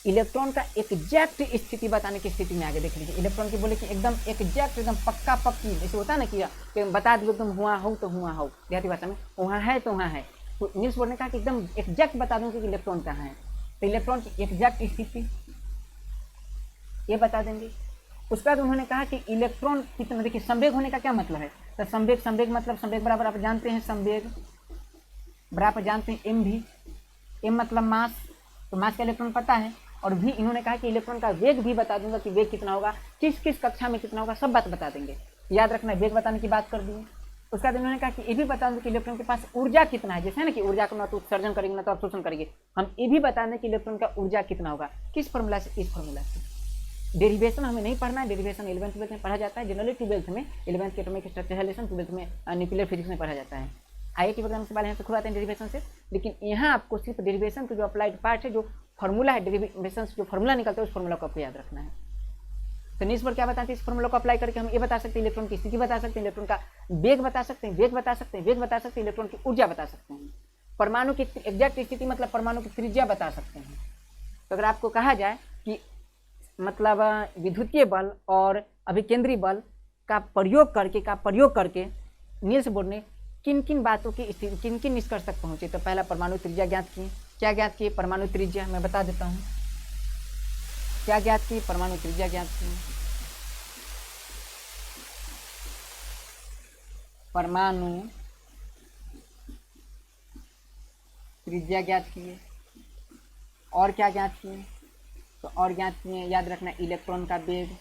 इलेक्ट्रॉन का एग्जैक्ट स्थिति बताने की स्थिति में आगे। देख लीजिए इलेक्ट्रॉन की बोले कि एकदम एग्जैक्ट, एकदम पक्का पक्की, जैसे होता है ना कि बता दो एकदम हुआ हो तो हुआ हो, देहाती भाषा में वहाँ है तो वहाँ है। तो नील्स बोर ने कहा कि एकदम एग्जैक्ट बता दूँ कि इलेक्ट्रॉन कहाँ है। तो इलेक्ट्रॉन की एग्जैक्ट स्थिति ये बता देंगे। उसके बाद उन्होंने कहा कि इलेक्ट्रॉन कितना, देखिए संवेग होने का क्या मतलब है, तो संवेग मतलब संवेग बराबर आप जानते हैं, संवेग बराबर जानते हैं mv, m मतलब मास, तो मास का इलेक्ट्रॉन पता है। और भी इन्होंने कहा कि इलेक्ट्रॉन का वेग भी बता दूंगा कि वेग कितना होगा, किस किस कक्षा में कितना होगा, सब बात बता देंगे। याद रखना, वेग बताने की बात कर दिए, उसका बाद उन्होंने कहा कि ये भी बता दें कि इलेक्ट्रॉन के पास ऊर्जा कितना है, जैसे है ना कि ऊर्जा को ना तो उत्सर्जन करेंगे ना तो अवशोषण करेंगे, हम ये भी बता दें कि इलेक्ट्रॉन का ऊर्जा कितना होगा। किस फॉर्मूला से? इस फॉर्मूला से। डेरिवेशन हमें नहीं पढ़ना है, डेरिवेशन 11th 12th में पढ़ा जाता है, जनरली 12th में, 11th के एटॉमिक स्ट्रक्चर रिलेशन, 12th में न्यूक्लियर फिजिक्स में पढ़ा जाता है। IIT वगैरह से यहाँ से खुद आते हैं डेरिवेशन से, लेकिन यहाँ आपको सिर्फ डेरिवेशन का जो अप्लाइड पार्ट है, जो फॉर्मूला है डेरिवेशन से जो फॉर्मूला निकलता है, उस फॉर्मूला को आपको याद रखना है। तो नीड्स पर क्या बताते हैं? इस फॉर्मूला को अप्लाई करके हम ये बता सकते हैं इलेक्ट्रॉन की स्थिति बता सकते हैं, इलेक्ट्रॉन का वेग बता सकते हैं, वेग बता सकते हैं, वेग बता सकते हैं, इलेक्ट्रॉन की ऊर्जा बता सकते हैं, परमाणु की एग्जैक्ट स्थिति मतलब परमाणु की त्रिज्या बता सकते हैं। तो अगर आपको कहा जाए कि मतलब विद्युतीय बल और अभिकेंद्री बल का प्रयोग करके नील्स बोर ने किन किन बातों की स्थिति, किन किन निष्कर्ष तक पहुंचे, तो पहला परमाणु त्रिज्या ज्ञात की। क्या ज्ञात की? परमाणु त्रिज्या। मैं बता देता हूँ क्या ज्ञात की, परमाणु त्रिज्या ज्ञात की। परमाणु त्रिज्या ज्ञात किए। और क्या ज्ञात किए? तो और ज्ञात किए, याद रखना, इलेक्ट्रॉन का वेग,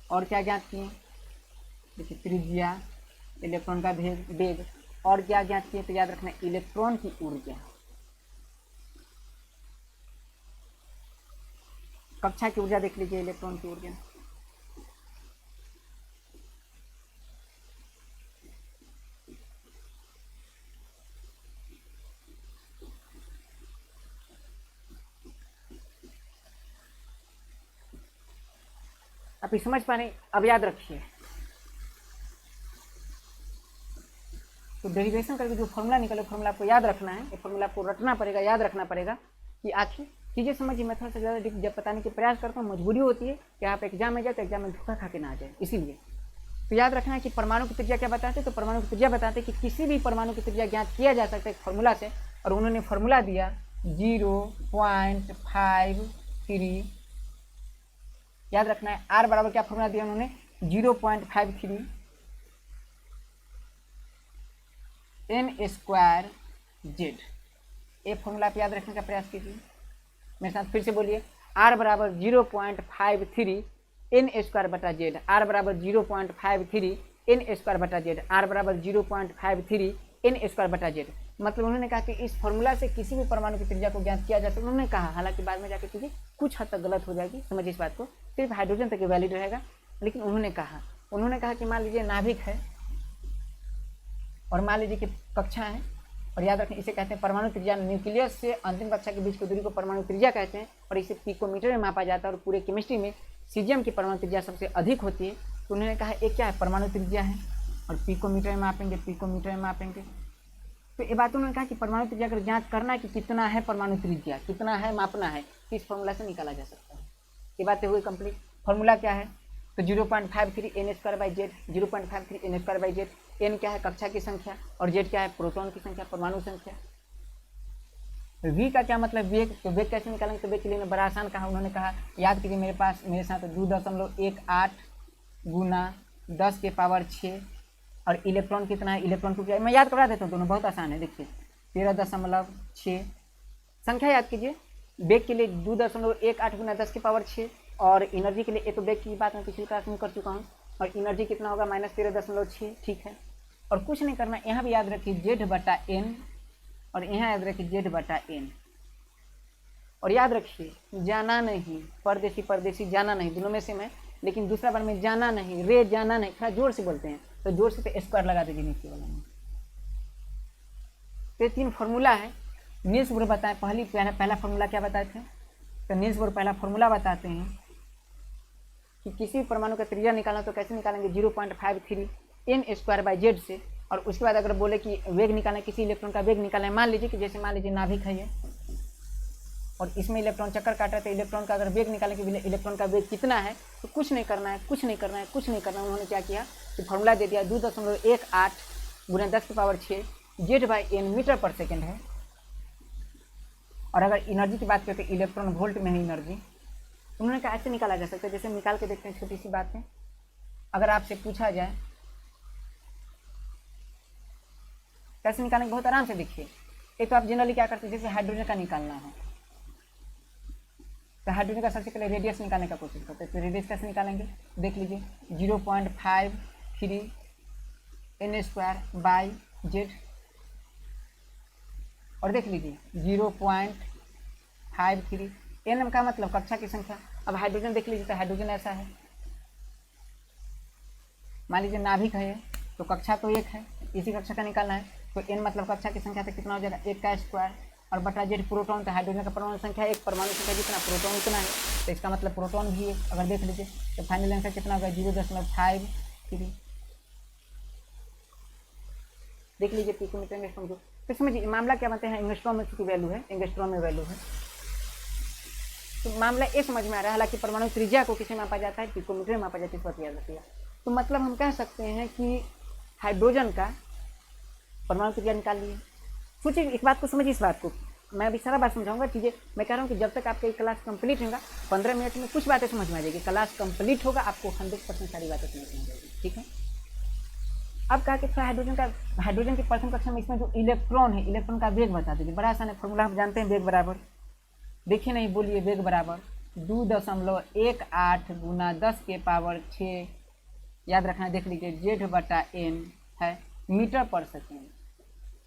और क्या ज्ञात किए? देखिए त्रिज्या, इलेक्ट्रॉन का वेग, और क्या ज्ञात किए? तो याद रखना इलेक्ट्रॉन की ऊर्जा। कक्षा की ऊर्जा देख लीजिए, इलेक्ट्रॉन की ऊर्जा। आप समझ पा रहे? अब याद रखिए, तो डेरिवेशन करके जो फॉर्मूला निकले, फॉर्मूला आपको याद रखना है, ये फॉर्मूला आपको रटना पड़ेगा, याद रखना पड़ेगा कि आखिर चीज़ें समझिए। मैं थोड़ा सा ज़्यादा जब बताने की प्रयास करता हूँ, मजबूरी होती है कि आप एग्जाम में जाए तो एग्जाम में धोखा खा के ना आ जाए, इसीलिए। तो याद रखना है कि परमाणु की त्रिज्या क्या बताते हैं, तो परमाणु की त्रिज्या बताते हैं कि किसी भी परमाणु की त्रिज्या ज्ञात किया जा सकता है फॉर्मूला से, और उन्होंने फॉर्मूला दिया 0.53। याद रखना है R बराबर क्या फॉर्मूला दिया उन्होंने? 0.53 n²z। ये फॉर्मूला आप याद रखने का प्रयास कीजिए, मेरे साथ फिर से बोलिए। R बराबर 0.53 n² बटा z, R बराबर 0.53 n² बटा z, R बराबर 0.53 n² बटा z। मतलब उन्होंने कहा कि इस फॉर्मूला से किसी भी परमाणु की त्रिज्या को ज्ञात किया जा सकता है। उन्होंने कहा, हालांकि बाद में जाकर चीजें कुछ हद तक गलत हो जाएगी, समझिए इस बात को, सिर्फ हाइड्रोजन तक वैलिड रहेगा, लेकिन उन्होंने कहा कि मान लीजिए नाभिक है और मान लीजिए कि कक्षा है, और याद रखें इसे कहते हैं परमाणु त्रिज्या। न्यूक्लियस से अंतिम कक्षा के बीच की दूरी को परमाणु त्रिज्या कहते हैं, और इसे पिकोमीटर में मापा जाता है, और पूरे केमिस्ट्री में सीजियम की परमाणु त्रिज्या सबसे अधिक होती है। तो उन्होंने कहा एक क्या है, परमाणु त्रिज्या है, और पिकोमीटर में मापेंगे, पिकोमीटर में मापेंगे। तो ये बात उन्होंने कहा कि परमाणु त्रिज्या अगर जांच करना है कि कितना है परमाणु त्रिज्या, कितना है मापना है, तो इस फॉर्मूला से निकाला जा सकता है। ये बातें हुई कंप्लीट। फॉर्मूला क्या है? तो 0.53 n²/z, 0.53 n²/z। n क्या है? कक्षा की संख्या, और z क्या है? प्रोटॉन की संख्या, परमाणु संख्या। v का क्या मतलब? वेग। तो वेग कैसे निकालेंगे? तो वेग के लिए मैं बड़ा आसान कहा, उन्होंने कहा याद कीजिए, मेरे साथ 2.18 गुना 10 के पावर 6, और इलेक्ट्रॉन कितना है? इलेक्ट्रॉन की मैं याद करवा देता हूँ, दोनों बहुत आसान है। देखिए 13.6 संख्या याद कीजिए। वेग के लिए 2.18 गुना 10 के पावर 6, और एनर्जी के लिए, ये तो वेग की बात मैं पिछली क्लास में कर चुका हूँ, और एनर्जी कितना होगा? -13.6। ठीक है, और कुछ नहीं करना, यहाँ भी याद रखिए z/n, और यहाँ याद रखिए z/n। और याद रखिए जाना नहीं, परदेसी जाना नहीं, दोनों में से मैं, लेकिन दूसरा बार में जाना नहीं, रे जाना नहीं, थोड़ा जोर से बोलते हैं, तो जोर से तो स्क्वायर लगा दीजिए नीचे वाला में। तो 3 फॉर्मूला है। नील्स बोर बताएं पहला फॉर्मूला क्या बताए थे? तो नील्स बोर पहला फॉर्मूला बताते हैं कि किसी भी परमाणु का त्रिज्या निकालना तो कैसे निकालेंगे? 0.53 n²/z से। और उसके बाद अगर बोले कि वेग निकालना, किसी इलेक्ट्रॉन का वेग निकालना है, मान लीजिए कि जैसे मान लीजिए नाभिक है ये, और इसमें इलेक्ट्रॉन चक्कर काट रहे थे, इलेक्ट्रॉन का अगर वेग निकालें कि इलेक्ट्रॉन का वेग कितना है, तो कुछ नहीं करना है। उन्होंने क्या किया कि फॉर्मूला दे दिया 2.18 गुना 10 के पावर 6 z/n मीटर पर सेकेंड है। और अगर एनर्जी की बात करते हैं, इलेक्ट्रॉन वोल्ट में है एनर्जी, उन्होंने कहा ऐसे निकाला जा सकता है। जैसे निकाल के देखते हैं, छोटी सी बात है, अगर आपसे पूछा जाए कैसे निकालेंगे, बहुत आराम से देखिए। एक तो आप जनरली क्या करते हैं, जैसे हाइड्रोजन का निकालना है, तो हाइड्रोजन का सबसे पहले रेडियस निकालने का कोशिश करते हैं। तो रेडियस कैसे निकालेंगे, देख लीजिए 0.53 n² z, और देख लीजिए 0.53 n का मतलब कक्षा की संख्या। अब हाइड्रोजन देख लीजिए, तो हाइड्रोजन ऐसा है, मान लीजिए नाभिक है तो कक्षा तो एक है, इसी कक्षा का निकालना है, तो n मतलब कक्षा की संख्या, तो कितना हो जाएगा 1 का स्क्वायर और बटा z प्रोटॉन। तो हाइड्रोजन का परमाणु संख्या एक, परमाणु संख्या जितना प्रोटॉन उतना है, तो इसका मतलब प्रोटॉन भी एक। अगर देख लीजिए तो फाइनल आंसर कितना होगा 0.53। देख लीजिए पिकोमीटर एंगस्ट्रॉम जो, तो समझिए मामला क्या बनते हैं, एंगस्ट्रॉम में की वैल्यू है, एंगस्ट्रॉम में वैल्यू है, तो मामला ये समझ में आ रहा है। हालांकि परमाणु त्रिज्या को किसे मापा जाता है, पिकोमीटर में मापा जाता है, इस बात याद रखिएगा। तो मतलब हम कह सकते हैं कि हाइड्रोजन का परमाणु त्रिज्या निकाल लिए। सोचिए इस बात को, समझिए इस बात को, मैं अभी सारा बात समझाऊंगा चीज़ें। मैं कह रहा हूँ कि जब तक आपका क्लास कंप्लीट होगा 15 मिनट में कुछ बातें समझ में आ जाएगी, क्लास कंप्लीट होगा आपको 100% सारी बातें समझ में आ जाएगी, ठीक है। अब कहा कि हाइड्रोजन की प्रथम कक्षा में इसमें जो इलेक्ट्रॉन है, इलेक्ट्रॉन का वेग बता दीजिए। बड़ा आसान है, फॉर्मूला आप जानते हैं, वेग बराबर, देखिए नहीं बोलिए, वेग बराबर 2.18 गुना 10⁻6, याद रखना, देख लीजिए z/n है मीटर पर सेकेंड,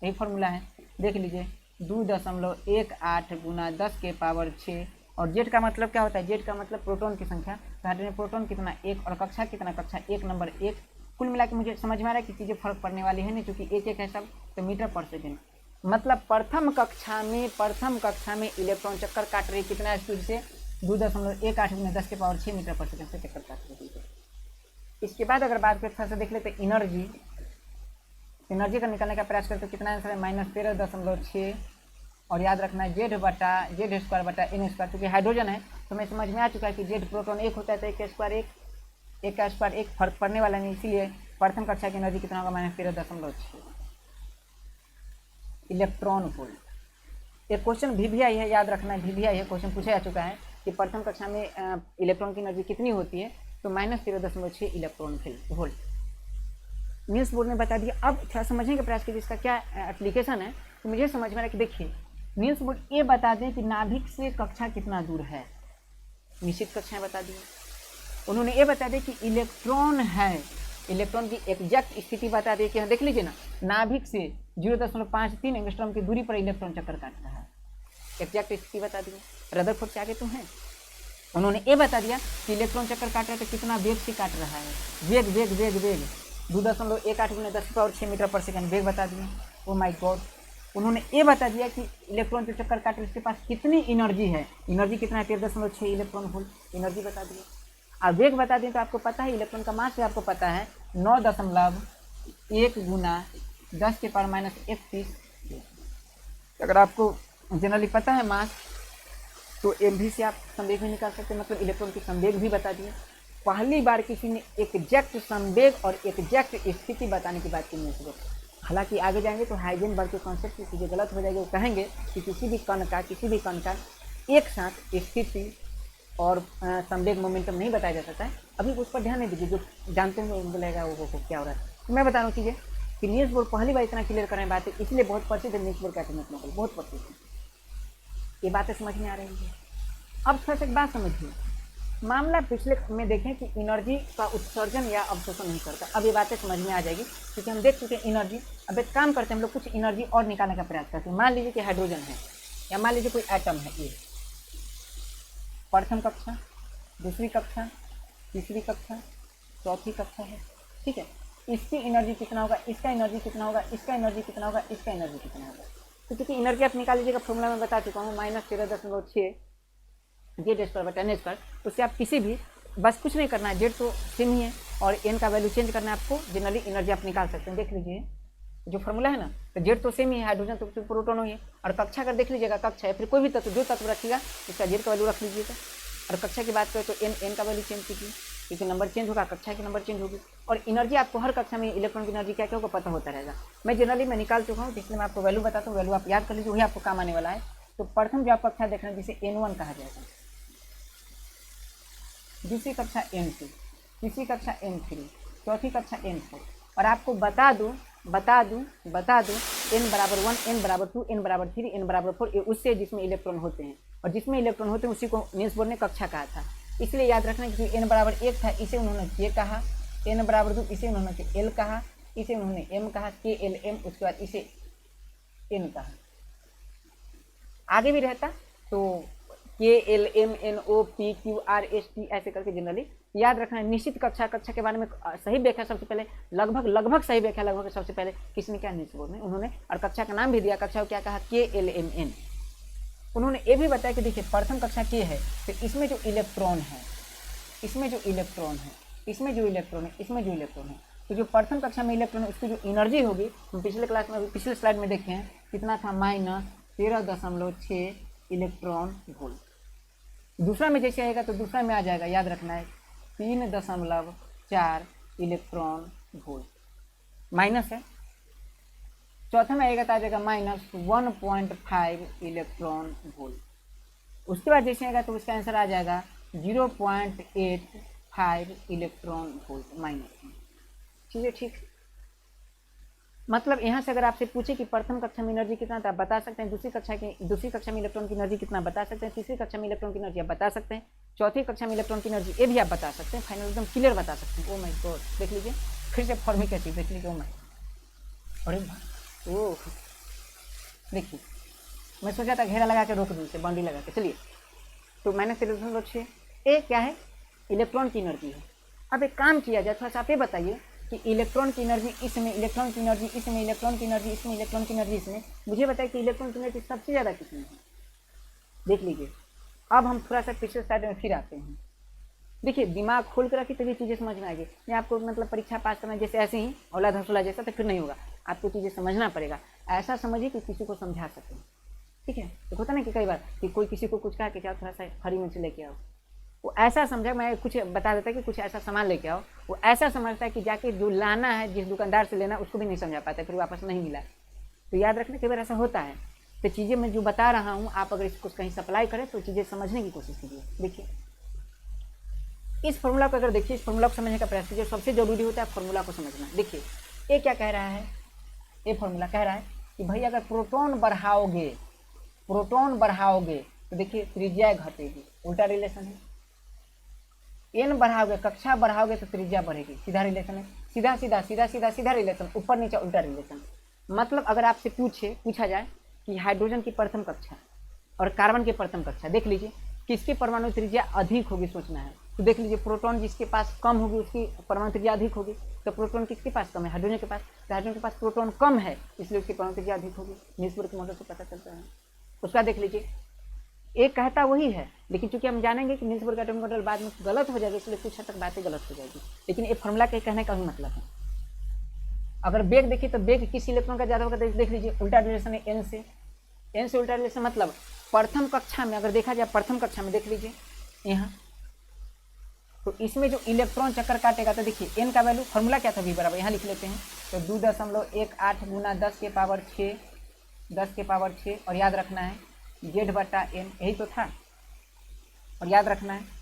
यही फॉर्मूला है। देख लीजिए 2.18 गुना 10⁻6, और z का मतलब क्या होता है, z का मतलब प्रोटॉन की संख्या। तो हाइड्रोजन प्रोटॉन कितना 1 और कक्षा कितना, कक्षा 1 नंबर 1। कुल मिला के मुझे समझ में आ रहा है कि चीज़ें फर्क पड़ने वाली है नहीं, क्योंकि एक है सब, तो मीटर पर सेकेंड मतलब प्रथम कक्षा में इलेक्ट्रॉन चक्कर काट रही कितना स्पीड से, 2.18 गुना 10⁻6 मीटर पर सेकेंड से चक्कर काट रही है। इसके बाद अगर बात करें, से देख लेते एनर्जी का निकालने का प्रयास करते, कितना आंसर है -13.6, और याद रखना है z² बटा n², क्योंकि हाइड्रोजन है तो मैं समझ में आ चुका है कि z प्रोटॉन एक होता है, तो 1 का स्क्वायर एक फर्क पड़ने वाला नहीं, इसीलिए प्रथम कक्षा की एनर्जी कितना होगा -13.6 इलेक्ट्रॉन वोल्ट। एक क्वेश्चन भी आई है, याद रखना है, भी आई है, क्वेश्चन पूछा जा चुका है कि प्रथम कक्षा में इलेक्ट्रॉन की एनर्जी कितनी होती है, तो -13.6 इलेक्ट्रॉन वोल्ट। न्यूज़ बोर्ड ने बता दिया। अब थोड़ा समझने का प्रयास कीजिए इसका क्या एप्लीकेशन है, तो मुझे समझ में आ रहा है कि देखिए न्यूज़ बोर्ड ये बता दें कि नाभिक से कक्षा कितना दूर है, निश्चित कक्षाएं बता दी। उन्होंने ये बता दिया कि इलेक्ट्रॉन है, इलेक्ट्रॉन की एग्जैक्ट स्थिति बता दी कि हाँ देख लीजिए ना, नाभिक से 0.53 एंगस्ट्रॉम की दूरी पर इलेक्ट्रॉन चक्कर काट रहा है, एग्जैक्ट स्थिति बता दी। रदरफोर्ड से आगे तो है, उन्होंने ये बता दिया कि इलेक्ट्रॉन चक्कर काट रहा है तो कितना वेग से काट रहा है, वेग 2.18 गुना 10⁻6 मीटर पर सेकंड वेग बता दिए। ओ माय गॉड, उन्होंने ये बता दिया कि इलेक्ट्रॉन जो चक्कर काट रहे हैं उसके पास कितनी एनर्जी है, एनर्जी कितना है 13.6 इलेक्ट्रॉन वोल्ट, एनर्जी बता दिए। और वेग बता दें तो आपको पता है इलेक्ट्रॉन का मास आपको पता है 9.1 गुना 10⁻31। अगर आपको जनरली पता है मास, तो एमवी से आप संवेग भी निकाल सकते हैं, मतलब इलेक्ट्रॉन की संवेग भी बता दिए। पहली बार किसी ने एग्जैक्ट संवेग और एग्जैक्ट स्थिति बताने की बात की नहीं है। हालांकि आगे जाएंगे तो हाइजेनबर्ग के कॉन्सेप्ट की चीज़ें गलत हो जाएगी, वो कहेंगे कि किसी भी कण का एक साथ स्थिति और संवेग मोमेंटम नहीं बताया जा सकता है। अभी उस पर ध्यान नहीं दीजिए, जो जानते हैं वो बोलेगा वो क्या हो रहा है। तो मैं बता रहा हूँ चीज़ें कि न्यूज़ बोर्ड पहली बार इतना क्लियर कर रहे हैं बातें, इसलिए बहुत प्रसिद्ध है न्यूज़ बोर्ड का एटॉमिक मॉडल, बहुत प्रसिद्ध है। ये बातें समझ में आ रही है। अब थोड़ा सा एक बात समझिए, मामला पिछले में देखें कि एनर्जी का उत्सर्जन या अवशोषण नहीं करता। अब ये बातें समझ में आ जाएगी क्योंकि हम देख चुके हैं एनर्जी। अब एक काम करते हैं, हम लोग कुछ एनर्जी और निकालने का प्रयास करते हैं। मान लीजिए कि हाइड्रोजन है, या मान लीजिए कोई एटम है, ये प्रथम कक्षा, दूसरी कक्षा, तीसरी कक्षा, चौथी कक्षा है, ठीक है। इसकी एनर्जी कितना होगा, इसका एनर्जी कितना होगा, इसका एनर्जी कितना होगा, इसका एनर्जी कितना होगा। तो क्योंकि एनर्जी आप निकाल लीजिएगा, फॉर्मूला में बता चुका हूँ, -13.6 z²/n²। उससे आप किसी भी, बस कुछ नहीं करना है, जेड तो सेम ही है और एन का वैल्यू चेंज करना है आपको, जनरली एनर्जी आप निकाल सकते हैं। देख लीजिए जो फॉर्मूला है ना, तो जेड तो सेम ही है, हाइड्रोजन तो प्रोटॉन ही है, और कक्षा अगर देख लीजिएगा, कक्षा है फिर कोई भी तत्व, जो तत्व रखिएगा इसका जेड का वैल्यू रख लीजिएगा। और कक्षा की बात करें तो एन का वैल्यू चेंज कीजिए, क्योंकि नंबर चेंज होगा, कक्षा की नंबर चेंज होगी। और एनर्जी आपको हर कक्षा में इलेक्ट्रॉन की एनर्जी क्या क्या होगा पता होता रहेगा। मैं जनरली मैं निकाल चुका हूँ, इसलिए मैं आपको वैल्यू बताता हूँ, वैल्यू आप याद कर लीजिए, वही आपको काम आने वाला है। तो प्रथम जो आप कक्षा देख रहे हैं जिसे N1 कहा जाएगा, दूसरी कक्षा N2, तीसरी कक्षा N3, चौथी कक्षा N4। और आपको बता दूं n बराबर 1, n बराबर 2, n बराबर 3, n बराबर 4, ये उससे जिसमें इलेक्ट्रॉन होते हैं, और जिसमें इलेक्ट्रॉन होते हैं उसी को नील्स बोर ने कक्षा कहा था। इसलिए याद रखना कि n बराबर 1 था, इसे उन्होंने k कहा, n बराबर 2 इसे उन्होंने l कहा, इसे उन्होंने m कहा, k l m, उसके बाद इसे n कहा। आगे भी रहता तो k l m n o p q r s t ऐसे करके जनरली याद रखना है। निश्चित कक्षा के बारे में सही व्याख्या सबसे पहले लगभग सही व्याख्या सबसे पहले किसने क्या नील्स बोर ने, उन्होंने, और कक्षा का नाम भी दिया, कक्षा को क्या कहा, k l m n। उन्होंने ये भी बताया कि देखिए प्रथम कक्षा के है तो इसमें जो इलेक्ट्रॉन है, इसमें जो इलेक्ट्रॉन है, इसमें जो इलेक्ट्रॉन है, इसमें जो इलेक्ट्रॉन है, तो जो प्रथम कक्षा में इलेक्ट्रॉन है उसकी जो एनर्जी होगी, हम पिछले क्लास में पिछले स्लाइड में देखे हैं कितना था, -13.6 इलेक्ट्रॉन वोल्ट। दूसरा में जैसे आएगा तो दूसरा में आ जाएगा, याद रखना है 3.4 इलेक्ट्रॉन वोल्ट, माइनस है। चौथा में आएगा तो आ जाएगा -1.5 इलेक्ट्रॉन वोल्ट। उसके बाद जैसे आएगा तो उसका आंसर आ जाएगा 0.85 इलेक्ट्रॉन वोल्ट माइनस में। चीज़ें ठीक, मतलब यहाँ से अगर आपसे पूछे कि प्रथम कक्षा में एनर्जी कितना था, आप बता सकते हैं। दूसरी कक्षा में इलेक्ट्रॉन की एनर्जी कितना बता सकते हैं। तीसरी कक्षा में इलेक्ट्रॉन की एनर्जी आप बता सकते हैं। चौथी कक्षा में इलेक्ट्रॉन की एनर्जी ये भी आप बता सकते हैं। फाइनल एकदम क्लियर बता सकते हैं। ओ माय गॉड, देख लीजिए फिर से फॉर्म कैसी देख लीजिए। ओ माय, अरे ओह देखिए, मैं सोचा था घेरा लगा के रोक दूँ, बाउंड्री लगा के। चलिए, तो -13.6 ए क्या है, इलेक्ट्रॉन की एनर्जी है। अब एक काम किया जाए, थोड़ा सा आप ये बताइए कि इलेक्ट्रॉन की एनर्जी इसमें, इलेक्ट्रॉन की एनर्जी इसमें, इलेक्ट्रॉन की एनर्जी इसमें, इलेक्ट्रॉन की एनर्जी इसमें, मुझे बताइए कि इलेक्ट्रॉन की एनर्जी सबसे ज़्यादा किसमें है। देख लीजिए। अब हम थोड़ा सा पिछले स्लाइड में फिर आते हैं। देखिए, दिमाग खोल कर रखिए तभी चीज़ें समझ में आएगी। मैं आपको मतलब परीक्षा पास करना जैसे ऐसे ही औला धसोला जैसा तो फिर नहीं होगा। आपको चीज़ें समझना पड़ेगा, ऐसा समझिए कि किसी को समझा सकें। ठीक है, तो होता ना कि कई बार कि कोई किसी को कुछ कहा कि जाओ थोड़ा सा हरी मिर्च लेके आओ, वो ऐसा समझा, मैं कुछ बता देता कि कुछ ऐसा सामान लेके आओ, वो ऐसा समझता है कि जाके जो लाना है, जिस दुकानदार से लेना, उसको भी नहीं समझा पाता, फिर वापस नहीं मिला। तो याद रखना कई बार ऐसा होता है। तो चीज़ें मैं जो बता रहा हूँ, आप अगर इसको कहीं सप्लाई करें तो चीज़ें समझने की कोशिश कीजिए। देखिए, इस फॉर्मूला को अगर देखिए, इस फॉर्मूला को समझने का प्रयास कीजिए। सबसे जरूरी होता है फॉर्मूला को समझना। देखिए, ये क्या कह रहा है, ये फॉर्मूला कह रहा है कि भाई अगर प्रोटॉन बढ़ाओगे तो देखिए त्रिज्या घटेगी, उल्टा रिलेशन है। एन बढ़ाओगे, कक्षा बढ़ाओगे तो त्रिज्या बढ़ेगी, सीधा रिलेशन है। सीधा सीधा सीधा सीधा सीधा रिलेशन, ऊपर नीचे उल्टा रिलेशन। मतलब अगर आपसे पूछा जाए कि हाइड्रोजन की प्रथम कक्षा और कार्बन की प्रथम कक्षा, देख लीजिए किसकी परमाणु त्रिज्या अधिक होगी, सोचना है। तो देख लीजिए, प्रोटॉन जिसके पास कम होगी उसकी परमाणु त्रिज्या अधिक होगी। तो प्रोटॉन किसके पास कम है, हाइड्रोजन के पास। तो हाइड्रोजन के पास प्रोटॉन कम है, इसलिए उसकी परमाणु त्रिज्या अधिक होगी। नील्स बोर के मॉडल से पता चलता है। उसका देख लीजिए, एक कहता वही है, लेकिन चूंकि हम जानेंगे कि नील्स बोर का एटॉमिक मॉडल बाद में गलत हो जाएगा, इसलिए कुछ हद तक बातें गलत हो जाएगी। लेकिन ये फॉर्मूला के कहने का भी मतलब है। अगर वेग देखिए तो वेग किस इलेक्ट्रॉन का ज़्यादा होगा, देख लीजिए उल्टा रिलेशन है एन से। एन से उल्टा रिलेशन मतलब प्रथम कक्षा में अगर देखा जाए, प्रथम कक्षा में देख लीजिए यहाँ, तो इसमें जो इलेक्ट्रॉन चक्कर काटेगा, तो देखिए एन का वैल्यू, फॉर्मूला क्या था, v बराबर, यहाँ लिख लेते हैं। तो 2.18 गुना 10 के पावर 6 और याद रखना है Z/n, यही तो था। और याद रखना है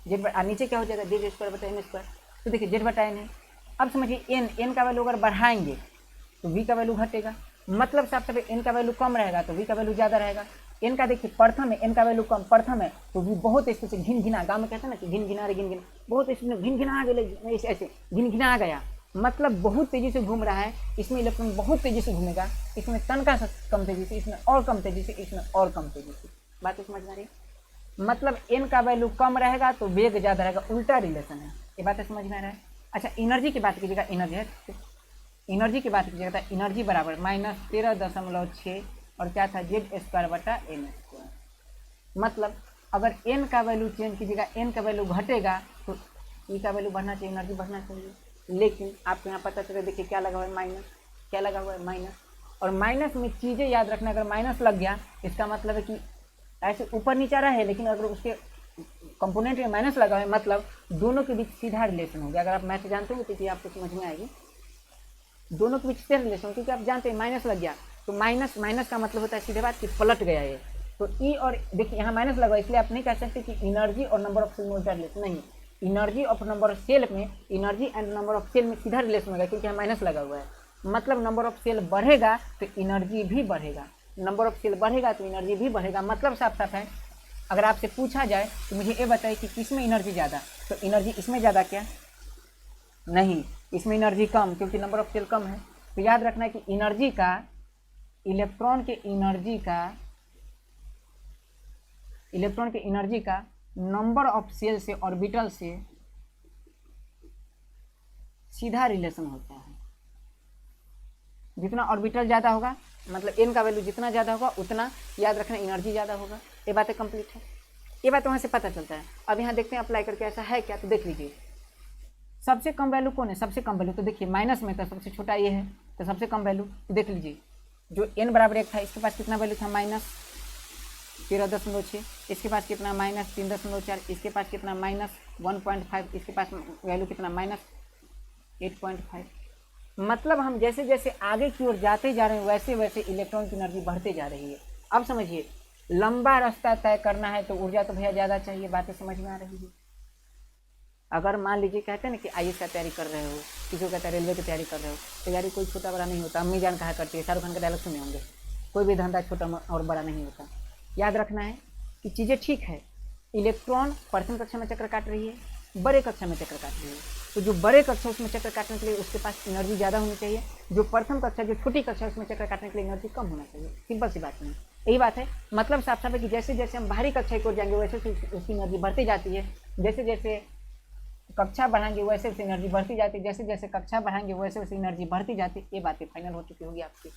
नीचे क्या हो जाएगा, Z²/n²। तो देखिए Z/n है। अब समझिए n का वैल्यू अगर बढ़ाएंगे तो v का वैल्यू घटेगा। मतलब साफ साफ n का वैल्यू कम रहेगा तो v का वैल्यू ज़्यादा रहेगा। n का देखिए प्रथम है, n का वैल्यू कम, प्रथम है तो v बहुत स्पीड से घिन-घिना, गाँव में कहते हैं ना कि घिन-घिना बहुत स्पीड में घिन-घिना गया, ऐसे घिन-घिना गया, मतलब बहुत तेज़ी से घूम रहा है। इसमें इलेक्ट्रॉन बहुत तेज़ी से घूमेगा, इसमें तनका सा कम तेज़ी से, इसमें और कम तेज़ी से, इसमें और कम तेज़ी से। बात समझ में आ रही है। मतलब n का वैल्यू कम रहेगा तो वेग ज़्यादा रहेगा, उल्टा रिलेशन है। ये बात समझ में आ रहा है। अच्छा, एनर्जी की बात कीजिएगा, एनर्जी है, एनर्जी की बात कीजिएगा तो एनर्जी बराबर -13.6 और क्या था, Z²/n²। मतलब अगर n का वैल्यू चेंज कीजिएगा, n का वैल्यू घटेगा तो e का वैल्यू बढ़ना चाहिए, एनर्जी बढ़ना चाहिए। लेकिन आपको यहाँ पता चले, देखिए क्या लगा हुआ है, माइनस। क्या लगा हुआ है, माइनस। और माइनस में चीज़ें याद रखना, अगर माइनस लग गया इसका मतलब है कि ऐसे ऊपर नीचे रहा है, लेकिन अगर उसके कंपोनेंट में माइनस लगा है, मतलब दोनों के बीच सीधा रिलेशन हो गया। अगर आप मैथ जानते हो तो आपको समझ में आएगी, दोनों के बीच सीधा रिलेशन, क्योंकि आप जानते हैं माइनस लग गया तो माइनस का मतलब होता है सीधे बात कि पलट गया ये। तो ई और देखिए यहाँ माइनस लगा, इसलिए आप नहीं कह सकते कि एनर्जी और नंबर ऑफ सेल में उल्टा रिलेशन नहीं, energy of number of cell में energy and number of cell में सीधा रिलेशन होगा, क्योंकि यहाँ माइनस लगा हुआ है। मतलब नंबर ऑफ सेल बढ़ेगा तो एनर्जी भी बढ़ेगा, नंबर ऑफ सेल बढ़ेगा तो एनर्जी भी बढ़ेगा। मतलब साफ साफ है। अगर आपसे पूछा जाए तो मुझे ये बताइए कि किस में एनर्जी ज़्यादा, तो एनर्जी इसमें ज़्यादा क्या? नहीं, इसमें एनर्जी कम, क्योंकि नंबर ऑफ सेल कम है। तो याद रखना है कि एनर्जी का, इलेक्ट्रॉन के एनर्जी का नंबर ऑफ सेल से ऑर्बिटल से सीधा रिलेशन होता है। जितना ऑर्बिटल ज़्यादा होगा, मतलब n का वैल्यू जितना ज़्यादा होगा उतना याद रखना एनर्जी ज़्यादा होगा। ये बातें कंप्लीट है, ये बात वहाँ से पता चलता है। अब यहाँ देखते हैं अप्लाई करके ऐसा है क्या, तो देख लीजिए। सबसे कम वैल्यू कौन है? सबसे कम वैल्यू तो देखिए माइनस में था, सबसे छोटा ये है, तो सबसे कम वैल्यू तो देख लीजिए। जो n बराबर 1 था इसके पास कितना वैल्यू था? -13.6। इसके पास कितना? -3.4। इसके पास कितना? -1.5। इसके पास वैल्यू कितना? -8.5। मतलब हम जैसे जैसे आगे की ओर जाते जा रहे हैं वैसे वैसे इलेक्ट्रॉन की एनर्जी बढ़ते जा रही है। अब समझिए, लंबा रास्ता तय करना है तो ऊर्जा तो भैया ज़्यादा चाहिए। बातें समझ में आ रही है? अगर मान लीजिए कहते हैं ना कि IAS का तैयारी कर रहे हो, किसी को कहता है रेलवे की तैयारी कर रहे हो, तैयारी कोई छोटा बड़ा नहीं होता। अम्मी जान कहा करती है, शाहरुख खान के डायलॉग सुने होंगे, कोई भी धंधा छोटा और बड़ा नहीं होता। याद रखना है कि चीज़ें ठीक है। इलेक्ट्रॉन प्रथम कक्षा में चक्कर काट रही है, बड़े कक्षा में चक्कर काट रही है, तो जो बड़े कक्षा उसमें चक्कर काटने के लिए उसके पास एनर्जी ज़्यादा होनी चाहिए। जो प्रथम कक्षा, जो छोटी कक्षा उसमें चक्कर काटने के लिए एनर्जी कम होना चाहिए। सिंपल सी बात नहीं, यही बात है। मतलब साफ साफ है कि जैसे जैसे हम बाहरी कक्षा की ओर जाएंगे वैसे उसकी एनर्जी बढ़ती जाती है। जैसे जैसे कक्षा बढ़ाएंगे वैसे वैसे एनर्जी बढ़ती जाती है। जैसे जैसे कक्षा बढ़ाएंगे वैसे वैसे एनर्जी बढ़ती जाती है। ये बातें फाइनल हो चुकी होगी आपकी।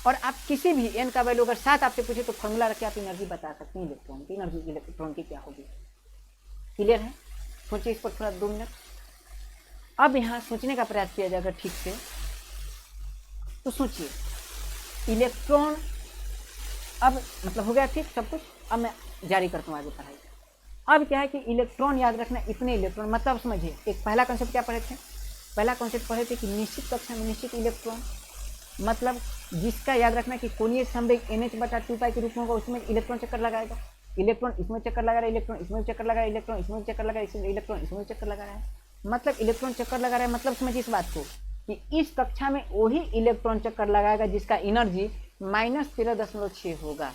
और आप किसी भी n का वैल्यू अगर 7 आपसे पूछे तो फॉर्मूला रख के आप एनर्जी बता सकते हैं इलेक्ट्रॉन की। एनर्जी इलेक्ट्रॉन की क्या होगी? क्लियर है? सोचिए इस पर थोड़ा 2 मिनट। अब यहाँ सोचने का प्रयास किया जाएगा ठीक से, तो सोचिए इलेक्ट्रॉन, अब मतलब हो गया ठीक सब कुछ। अब मैं जारी करता हूँ आगे पढ़ाई। अब क्या है कि इलेक्ट्रॉन याद रखना, इतने इलेक्ट्रॉन, मतलब समझिए एक पहला कॉन्सेप्ट क्या पढ़े थे? पहला कॉन्सेप्ट पढ़े थे कि निश्चित कक्षा में निश्चित इलेक्ट्रॉन, मतलब जिसका याद रखना कि कोणीय संवेग NH/2π के रूप में होगा, उसमें इलेक्ट्रॉन चक्कर लगाएगा। इलेक्ट्रॉन इसमें चक्कर लगा रहा है, इलेक्ट्रॉन इसमें चक्कर लगा रहा है, इलेक्ट्रॉन इसमें चक्कर लगा रहा है, इलेक्ट्रॉन इसमें चक्कर लगा रहा है। मतलब इलेक्ट्रॉन चक्कर लगा रहा है, मतलब समझिए इस बात को कि इस कक्षा में वही इलेक्ट्रॉन चक्कर लगाएगा जिसका एनर्जी -13.6 होगा।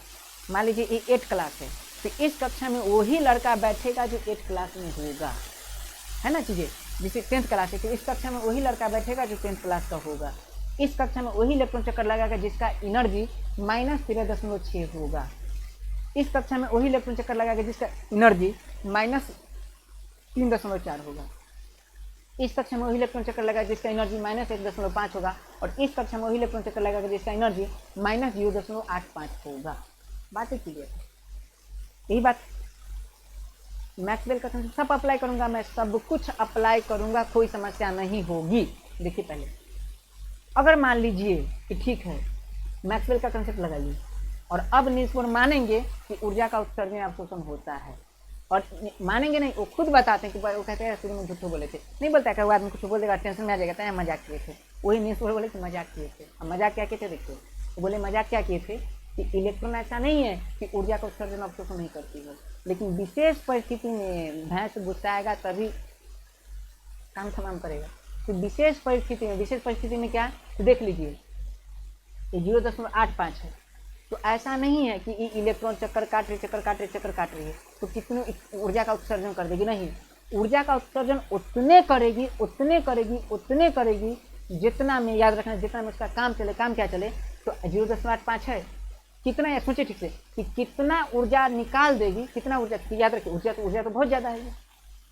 मान लीजिए ये 8 क्लास है, तो इस कक्षा में वही लड़का बैठेगा जो 8 क्लास में होगा, है ना चीज़ें। जैसे 10th क्लास है तो इस कक्षा में वही लड़का बैठेगा जो 10th क्लास का होगा। इस कक्षा में वही इलेक्ट्रॉन चक्कर लगाएगा जिसका एनर्जी -13.6 होगा। इस कक्षा में वही इलेक्ट्रॉन चक्कर लगाएगा जिसका एनर्जी -3.4 होगा। इस कक्षा में वही इलेक्ट्रॉन चक्कर लगाएगा जिसका एनर्जी -1.5 होगा। और इस कक्षा में वही इलेक्ट्रॉन चक्कर लगाएगा जिसका एनर्जी -0.85 होगा। बातें क्लियर है? यही बात मैक्सवेल का कंसेप्ट सब अप्लाई करूंगा, मैं सब कुछ अप्लाई करूंगा, कोई समस्या नहीं होगी। देखिए पहले अगर मान लीजिए कि ठीक है मैक्सवेल का कंसेप्ट लगाइए, और अब निष्पुण मानेंगे कि ऊर्जा का उत्सर्जन अवशोषण होता है। और मानेंगे नहीं, वो खुद बताते हैं कि वो कहते हैं शुरू में झूठो बोले थे। नहीं बोलता है, आदमी कुछ बोलेगा टेंशन में आ जाएगा, तो मजाक किए थे। वही निष्पुण बोले कि मजाक किए थे। अब मजाक क्या किए थे? देखिए वो बोले मजाक क्या किए थे कि इलेक्ट्रॉन ऐसा नहीं है कि ऊर्जा का उत्सर्जन अवशोषण नहीं करती है, लेकिन विशेष परिस्थिति में भैंस गुस्साएगा तभी काम तमाम करेगा। तो विशेष परिस्थिति में क्या, तो देख लीजिए ये 0.85 है। तो ऐसा नहीं है कि इलेक्ट्रॉन चक्कर काट रही है तो कितनी ऊर्जा का उत्सर्जन कर देगी, नहीं। ऊर्जा का उत्सर्जन उतने करेगी जितना में, याद रखना, जितना में उसका काम चले। काम क्या चले? तो 0.85 है, कितना है सोचिए ठीक से कि कितना ऊर्जा निकाल देगी, कितना ऊर्जा, याद रखिए ऊर्जा तो बहुत ज़्यादा है,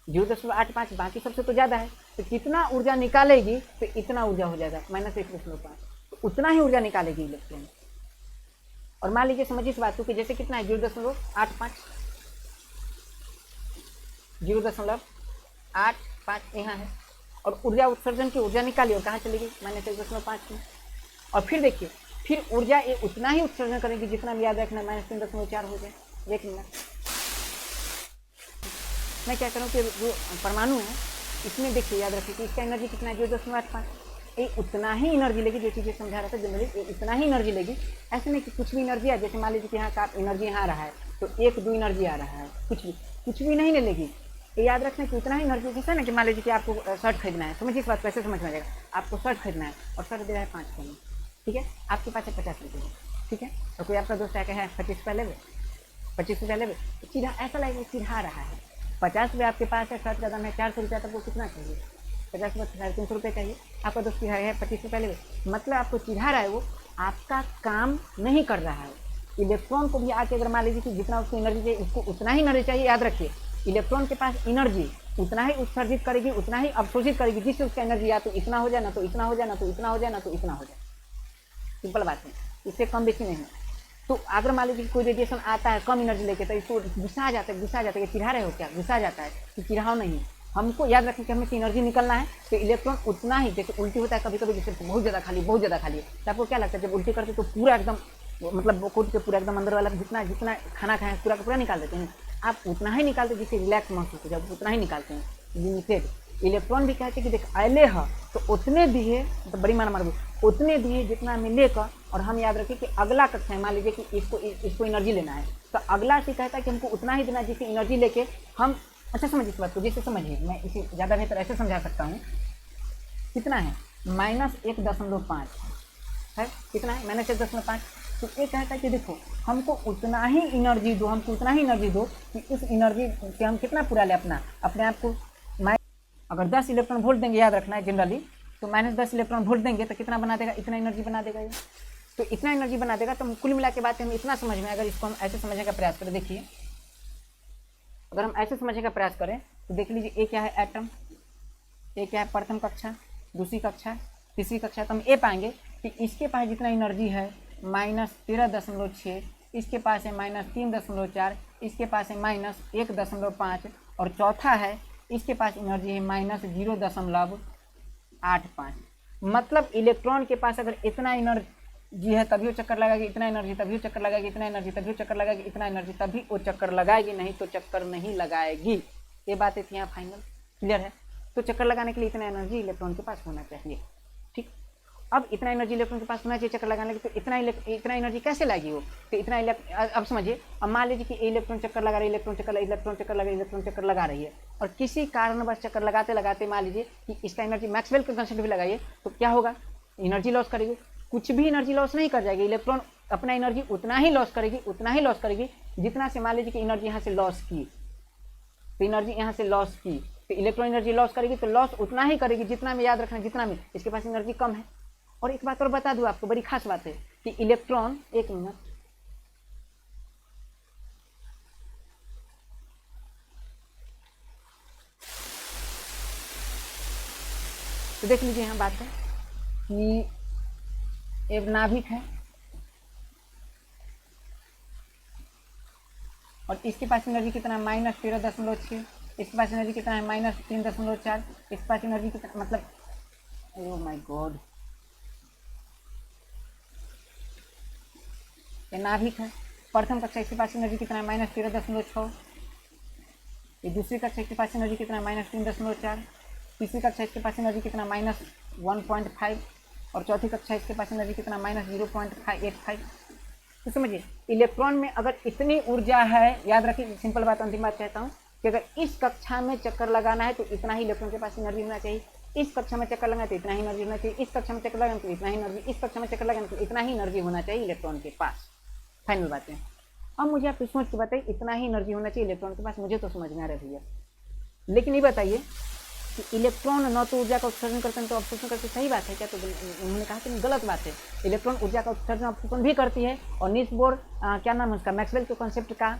0.85 बाकी सबसे तो ज़्यादा है। तो कितना ऊर्जा निकालेगी, तो इतना ऊर्जा हो जाएगा -1.5, तो उतना ही ऊर्जा निकालेगी इलेक्ट्रॉन। और मान लीजिए समझिए इस बात को कि जैसे कितना है 0.85 यहाँ है, और ऊर्जा उत्सर्जन की ऊर्जा निकाली और कहाँ चलेगी? -1.5 में। और फिर देखिए फिर ऊर्जा ये उतना ही उत्सर्जन करेगी जितना भी, याद रखना, -3.4 हो जाए। देख लेना मैं क्या करूँ कि जो परमाणु है इसमें देखिए, याद रखिए कि इसका एनर्जी कितना है? 0.85। ये उतना ही एनर्जी लेगी, जो चीज़ें समझा रहा था जनरली, इतना ही एनर्जी लेगी। ऐसे नहीं कि कुछ भी एनर्जी है, जैसे मान लीजिए कि यहाँ का एनर्जी यहाँ आ रहा है तो 1-2 एनर्जी आ रहा है, कुछ भी नहीं ले लेगी। ये याद रखना कि उतना ही एनर्जी, जैसा ना कि मान लीजिए कि आपको शर्ट खरीदना है, समझिए इस बात को ऐसे समझ में आ जाएगा। आपको शर्ट खरीदना है और शर्ट दे रहा है 5 रुपये में, ठीक है, आपके पास है 50 रुपये, ठीक है, तो कोई आपका दोस्त आके है 25 रुपये ले, 25 रुपये ले, तो चिढ़ा, ऐसा लगेगा चिढ़ा रहा है। 50 रुपये आपके पास है, शर्ट का दाम है 400 रुपया, तब वो कितना चाहिए? 50 रुपये 350 रुपये चाहिए। आपका दोस्त चिढ़ा है 25 रुपये ले, मतलब आपको चिढ़ा रहा है, वो आपका काम नहीं कर रहा है। इलेक्ट्रॉन को भी आके अगर मान लीजिए कि जितना उसको एनर्जी चाहिए, उसको उतना ही एनर्जी चाहिए, याद रखिए इलेक्ट्रॉन के पास एनर्जी उतना ही उत्सर्जित करेगी, उतना ही अवशोषित करेगी, जिससे उसका एनर्जी या तो इतना हो जाए, ना तो इतना हो जाए, ना तो इतना हो जाए, ना तो इतना हो जाए। सिंपल बात है, इससे कम बेसी नहीं। तो अगर मान लीजिए कोई रेडिएशन आता है कम एनर्जी लेके, तो इसको गुस्सा आ जाता है, गुस्सा आ जाता है, चिढ़ा रहे हो क्या, गुस्सा आ जाता है कि चिढ़ाओ नहीं। हमको याद रखें कि हमें एनर्जी निकलना है, तो इलेक्ट्रॉन उतना ही, जैसे उल्टी होता है कभी कभी, जैसे बहुत ज़्यादा खाली, बहुत ज़्यादा खाली है, तो आपको क्या लगता है जब उल्टी करते तो पूरा एकदम, मतलब वो कूद के पूरा एकदम अंदर वाला जितना खाना खाएं पूरा का पूरा निकाल देते हैं। आप उतना ही निकालते हैं जिससे रिलैक्स महसूस हो जाए, उतना ही निकालते हैं, लिमिटेड। इलेक्ट्रॉन भी कहते हैं कि देख आयले है तो उतने दिए, तो बड़ी माना मार उतने दिए जितना में लेकर, और हम याद रखें कि अगला कक्षा है, मान लीजिए कि इसको एनर्जी लेना है, तो अगला से कहता है कि हमको उतना ही देना जिससे एनर्जी लेके हम, अच्छा समझिए इस बात को, जैसे समझिए, मैं इसे ज़्यादा बेहतर ऐसे समझा सकता हूँ। कितना है? -1.5 है, कितना है? -1.5। तो ये कहता है कि देखो हमको उतना ही एनर्जी दो, हमको उतना ही एनर्जी दो कि उस एनर्जी से हम कितना पूरा ले अपने आप को। अगर 10 इलेक्ट्रॉन वोल्ट देंगे, याद रखना है जनरली, तो -10 इलेक्ट्रॉन वोल्ट देंगे तो कितना बना देगा? इतना एनर्जी बना देगा ये। तो इतना एनर्जी बना देगा, तो कुल मिला के बात हम इतना समझ में, अगर इसको हम ऐसे समझने का प्रयास करें, देखिए अगर हम ऐसे समझने का प्रयास करें तो देख लीजिए, ए क्या है? एटम। ए क्या है? प्रथम कक्षा, दूसरी कक्षा, तीसरी कक्षा। तो हम ये पाएंगे कि इसके पास जितना एनर्जी है -13.6, इसके पास है -3.4, इसके पास है -1.5, और चौथा है इसके पास एनर्जी है -0.85। मतलब इलेक्ट्रॉन के पास अगर इतना एनर्जी है तभी वो चक्कर लगाएगी, इतना एनर्जी तभी वो चक्कर लगाएगी, इतना एनर्जी तभी वो चक्कर लगाएगी, इतना एनर्जी तभी वो चक्कर लगाएगी, नहीं तो चक्कर नहीं लगाएगी। ये बातें थी यहाँ फाइनल, क्लियर है? तो चक्कर लगाने के लिए इतना एनर्जी इलेक्ट्रॉन के पास होना चाहिए, ठीक। अब इतना एनर्जी इलेक्ट्रॉन के पास होना चाहिए चक्कर लगाने के, तो इतना एनर्जी कैसे लाएगी वो? तो इतना अब समझिए, अब मान लीजिए कि इलेक्ट्रॉन चक्कर लगा रही है, इलेक्ट्रॉन चक्कर लगा रही है, और किसी कारणवश चक्कर लगाते लगाते मान लीजिए कि इसका एनर्जी मैक्सवेल का कंसेप्ट भी लगाइए, तो क्या होगा? एनर्जी लॉस करेगी। कुछ भी एनर्जी लॉस नहीं कर जाएगी, इलेक्ट्रॉन अपना एनर्जी उतना ही लॉस करेगी जितना से मान लीजिए कि एनर्जी यहाँ से लॉस की, तो एनर्जी यहाँ से लॉस की, तो इलेक्ट्रॉन एनर्जी लॉस करेगी, तो लॉस उतना ही करेगी जितना में, याद रखना, जितना में इसके पास एनर्जी कम है। और एक बात और बता दूं आपको, बड़ी खास बात है कि इलेक्ट्रॉन, एक मिनट, तो देख लीजिए यहाँ बात है कि एक नाभिक है और इसके पास एनर्जी कितना? -13.6, इसके पास एनर्जी कितना है? -3.4, इसके पास एनर्जी कितना, मतलब ओह माय गॉड, ये नाभिक है। प्रथम कक्षा इसके पास एनर्जी कितना है? -13.6। ये दूसरी कक्षा इसके पास एनर्जी कितना है? -3.4। तीसरी कक्षा इसके पास एनर्जी कितना? -1.5, और चौथी कक्षा इसके पास एनर्जी कितना? -0.85। तो समझिए, इलेक्ट्रॉन में अगर इतनी ऊर्जा है, याद रखिए, सिंपल बात, अंतिम बात कहता हूँ कि अगर इस कक्षा में चक्कर लगाना है तो इतना ही इलेक्ट्रॉन के पास एनर्जी होना चाहिए, इस कक्षा में चक्कर लगाना है तो इतना ही एनर्जी होना चाहिए, इस कक्षा में चक्कर लगाना तो इतना ही एनर्जी, इस कक्षा में चक्कर लगाना तो इतना ही एनर्जी होना चाहिए इलेक्ट्रॉन के पास। फाइनल बात है। अब मुझे आप सोच के बताइए, इतना ही एनर्जी होना चाहिए इलेक्ट्रॉन के पास, मुझे तो समझ में आ रहा है भैया, लेकिन ये बताइए कि इलेक्ट्रॉन न तो ऊर्जा का उत्सर्जन करते हैं तो अवशोषण करते, सही बात है क्या? तो उन्होंने कहा कि गलत बात है। इलेक्ट्रॉन ऊर्जा का उत्सर्जन अवशोषण भी करती है, और नील्स बोर क्या नाम है उसका, मैक्सवेल के कॉन्सेप्ट का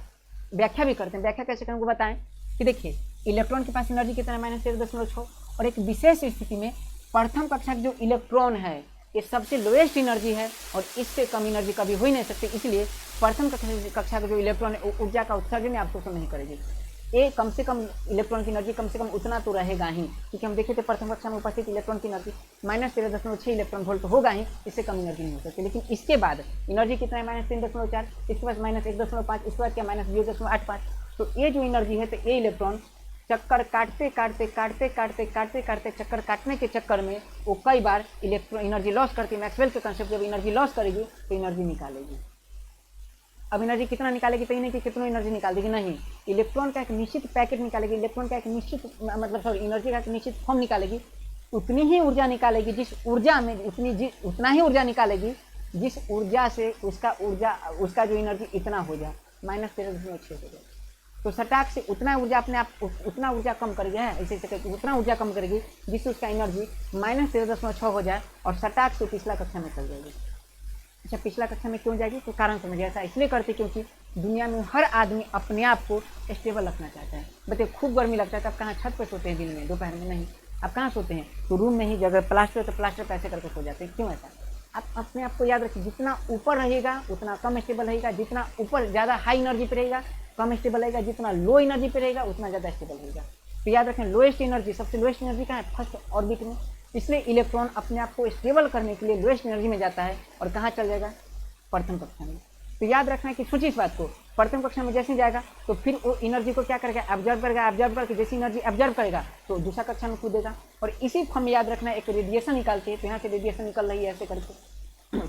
व्याख्या भी करते हैं। व्याख्या कैसे करें, बताएं कि देखिए, इलेक्ट्रॉन के पास एनर्जी कितना है? -13.6, और एक विशेष स्थिति में प्रथम कक्षा का जो इलेक्ट्रॉन है ये सबसे लोएस्ट एनर्जी है, और इससे कम एनर्जी कभी हो ही नहीं सकती, इसलिए प्रथम कक्षा का जो इलेक्ट्रॉन है ऊर्जा का उत्सर्जन अवशोषण नहीं करेगी। ये कम से कम इलेक्ट्रॉन की एनर्जी कम से कम उतना तो रहेगा ही, क्योंकि हम देखे थे प्रथम कक्षा में उपस्थित इलेक्ट्रॉन की एनर्जी -13.6 इलेक्ट्रॉन वोल्ट होगा ही, इससे कम एनर्जी नहीं हो सकती। लेकिन इसके बाद एनर्जी कितना है? -3.4, इसके पास -1.5, इसके बाद क्या? -0.85। तो ये जो एनर्जी है, तो ये इलेक्ट्रॉन चक्कर काटते चक्कर काटने के चक्कर में वो कई बार इलेक्ट्रॉन एनर्जी लॉस करती है। मैक्सवेल के कंसेप्ट जब एनर्जी लॉस करेगी तो एनर्जी निकालेगी। अब एनर्जी कितना निकालेगी, तो ही नहीं कि कितना एनर्जी निकाल देगी, नहीं, इलेक्ट्रॉन का एक निश्चित पैकेट निकालेगी, इलेक्ट्रॉन का एक निश्चित मतलब सॉरी एनर्जी का एक निश्चित फॉर्म निकालेगी, उतनी ही ऊर्जा निकालेगी जिस ऊर्जा में उतना ही ऊर्जा निकालेगी जिस ऊर्जा से उसका जो एनर्जी इतना हो जाए, -13.6 हो जाए। तो सटाक से उतना ऊर्जा अपने आप उतना ऊर्जा कम कर गया है, इसे कहते हैं उतना ऊर्जा कम करेगी जिससे उसका एनर्जी -13.6 हो जाए और सटाक से पिछला कक्षा में चल जाएगी। अच्छा, पिछला कक्षा में क्यों जाएगी, तो कारण समझिए, ऐसा इसलिए करते क्योंकि दुनिया में हर आदमी अपने आप को स्टेबल रखना चाहता है। बताइए, खूब गर्मी लगता है तो आप कहाँ छत पर सोते हैं दिन में, दोपहर में नहीं, आप कहाँ सोते हैं, तो रूम में ही। जगह प्लास्टर तो प्लास्टर पे ऐसे करके सो जाते हैं, क्यों ऐसा? आप अपने आप को याद रखिए, जितना ऊपर रहेगा उतना कम स्टेबल रहेगा, जितना ऊपर ज़्यादा हाई एनर्जी पे रहेगा कम स्टेबल रहेगा, जितना लो एनर्जी पे रहेगा उतना ज़्यादा स्टेबल रहेगा। तो याद रखें, लोएस्ट एनर्जी, सबसे लोएस्ट एनर्जी कहाँ है, फर्स्ट ऑर्बिट में। इसलिए इलेक्ट्रॉन अपने आप को स्टेबल करने के लिए लोएस्ट एनर्जी में जाता है और कहाँ चल जाएगा, प्रथम कक्षा में। तो याद रखना है कि सोचिए इस बात को, प्रथम कक्षा में जैसे जाएगा तो फिर वो एनर्जी को क्या करेगा, ऑब्जर्व करेगा, ऑब्जर्व करके जैसी एनर्जी ऑब्जर्व करेगा तो दूसरा कक्षा में कूदेगा। और इसी को हमें याद रखना है, एक रेडिएशन निकालते हैं, तो यहाँ से रेडिएशन निकल रही है ऐसे करके।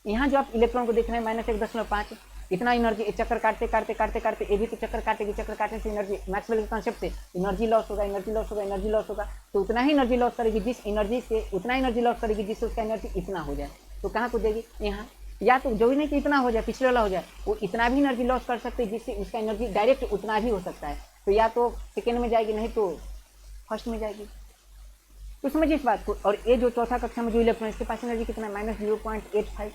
यहाँ जो आप इलेक्ट्रॉन को देख रहे हैं -1.5, इतना एनर्जी चक्कर काटते काटते काटते काटते ये भी तो चक्कर काटेगी, चक्कर काटने से एनर्जी, मैक्सवेल के कॉन्सेप्ट से एनर्जी लॉस होगा, एनर्जी लॉस होगा, एनर्जी लॉस होगा, तो उतना ही एनर्जी लॉस करेगी जिस एनर्जी से उतना एनर्जी लॉस करेगी जिससे उसका एनर्जी इतना हो जाए। तो कहाँ कूदेगी, यहाँ। या तो जो भी नहीं कि इतना हो जाए, पिछले वाला हो जाए, वो इतना भी एनर्जी लॉस कर सकते हैं जिससे उसका एनर्जी डायरेक्ट उतना भी हो सकता है। तो या तो सेकेंड में जाएगी, नहीं तो फर्स्ट में जाएगी। तो समझिए इस बात को। और ये जो चौथा कक्षा में जो इलेक्ट्रॉन, इसके पास एनर्जी कितना है, -0.85।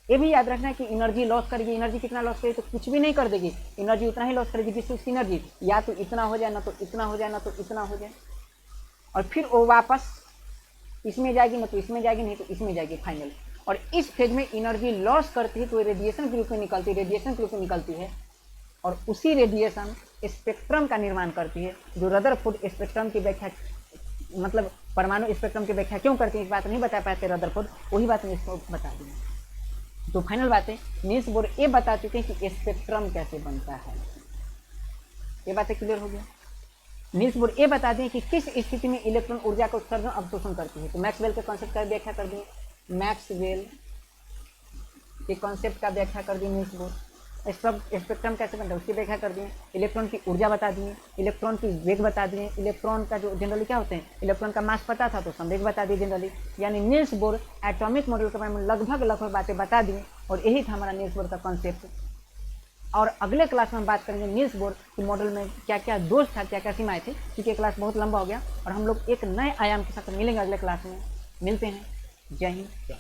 ये भी याद रखना है कि एनर्जी लॉस करेगी, एनर्जी कितना लॉस करेगी, तो कुछ भी नहीं कर देगी, एनर्जी उतना ही लॉस करेगी जिससे उसकी एनर्जी या तो इतना हो जाए, ना तो इतना हो जाए, ना तो इतना हो जाए। और फिर वो वापस इसमें जाएगी, ना तो इसमें जाएगी, नहीं तो इसमें जाएगी फाइनल। और इस फेज में एनर्जी लॉस करती है तो रेडिएशन के रूप में निकलती है, रेडिएशन के रूप में निकलती है। और उसी रेडिएशन स्पेक्ट्रम का निर्माण करती है, जो रदरफोर्ड स्पेक्ट्रम की व्याख्या, मतलब परमाणु स्पेक्ट्रम की व्याख्या क्यों करती है, इस बात नहीं बता पाते रदरफोर्ड, वही बात मैं इसको बता दूँ। तो फाइनल बातें नील्स बोर ये बता चुके हैं कि स्पेक्ट्रम कैसे बनता है, ये बातें क्लियर हो गया। नील्स बोर ये बता दें कि किस स्थिति में इलेक्ट्रॉन ऊर्जा का उत्सर्जन अवशोषण करती है। तो मैक्सवेल के कॉन्सेप्ट का व्याख्या कर दिए, मैक्सवेल के कॉन्सेप्ट का व्याख्या कर दिए नील्स बोर। स्पेक्ट्रम कैसे बनता है उसकी व्याख्या कर दिए, इलेक्ट्रॉन की ऊर्जा बता दिए, इलेक्ट्रॉन की वेग बता दिए, इलेक्ट्रॉन का जो जनरली क्या होते हैं, इलेक्ट्रॉन का मास पता था तो संवेग बता दिए जनरली। यानी नील्स बोर एटॉमिक मॉडल के बारे में लगभग बातें बता दी। और यही था हमारा नील्स बोर का कॉन्सेप्ट। और अगले क्लास में हम बात करेंगे नील्स बोर के मॉडल में क्या क्या दोष था, क्या क्या सीमाएं थी, क्योंकि क्लास बहुत लंबा हो गया और हम लोग एक नए आयाम के साथ मिलेंगे अगले क्लास में। मिलते हैं, जय हिंद, जय।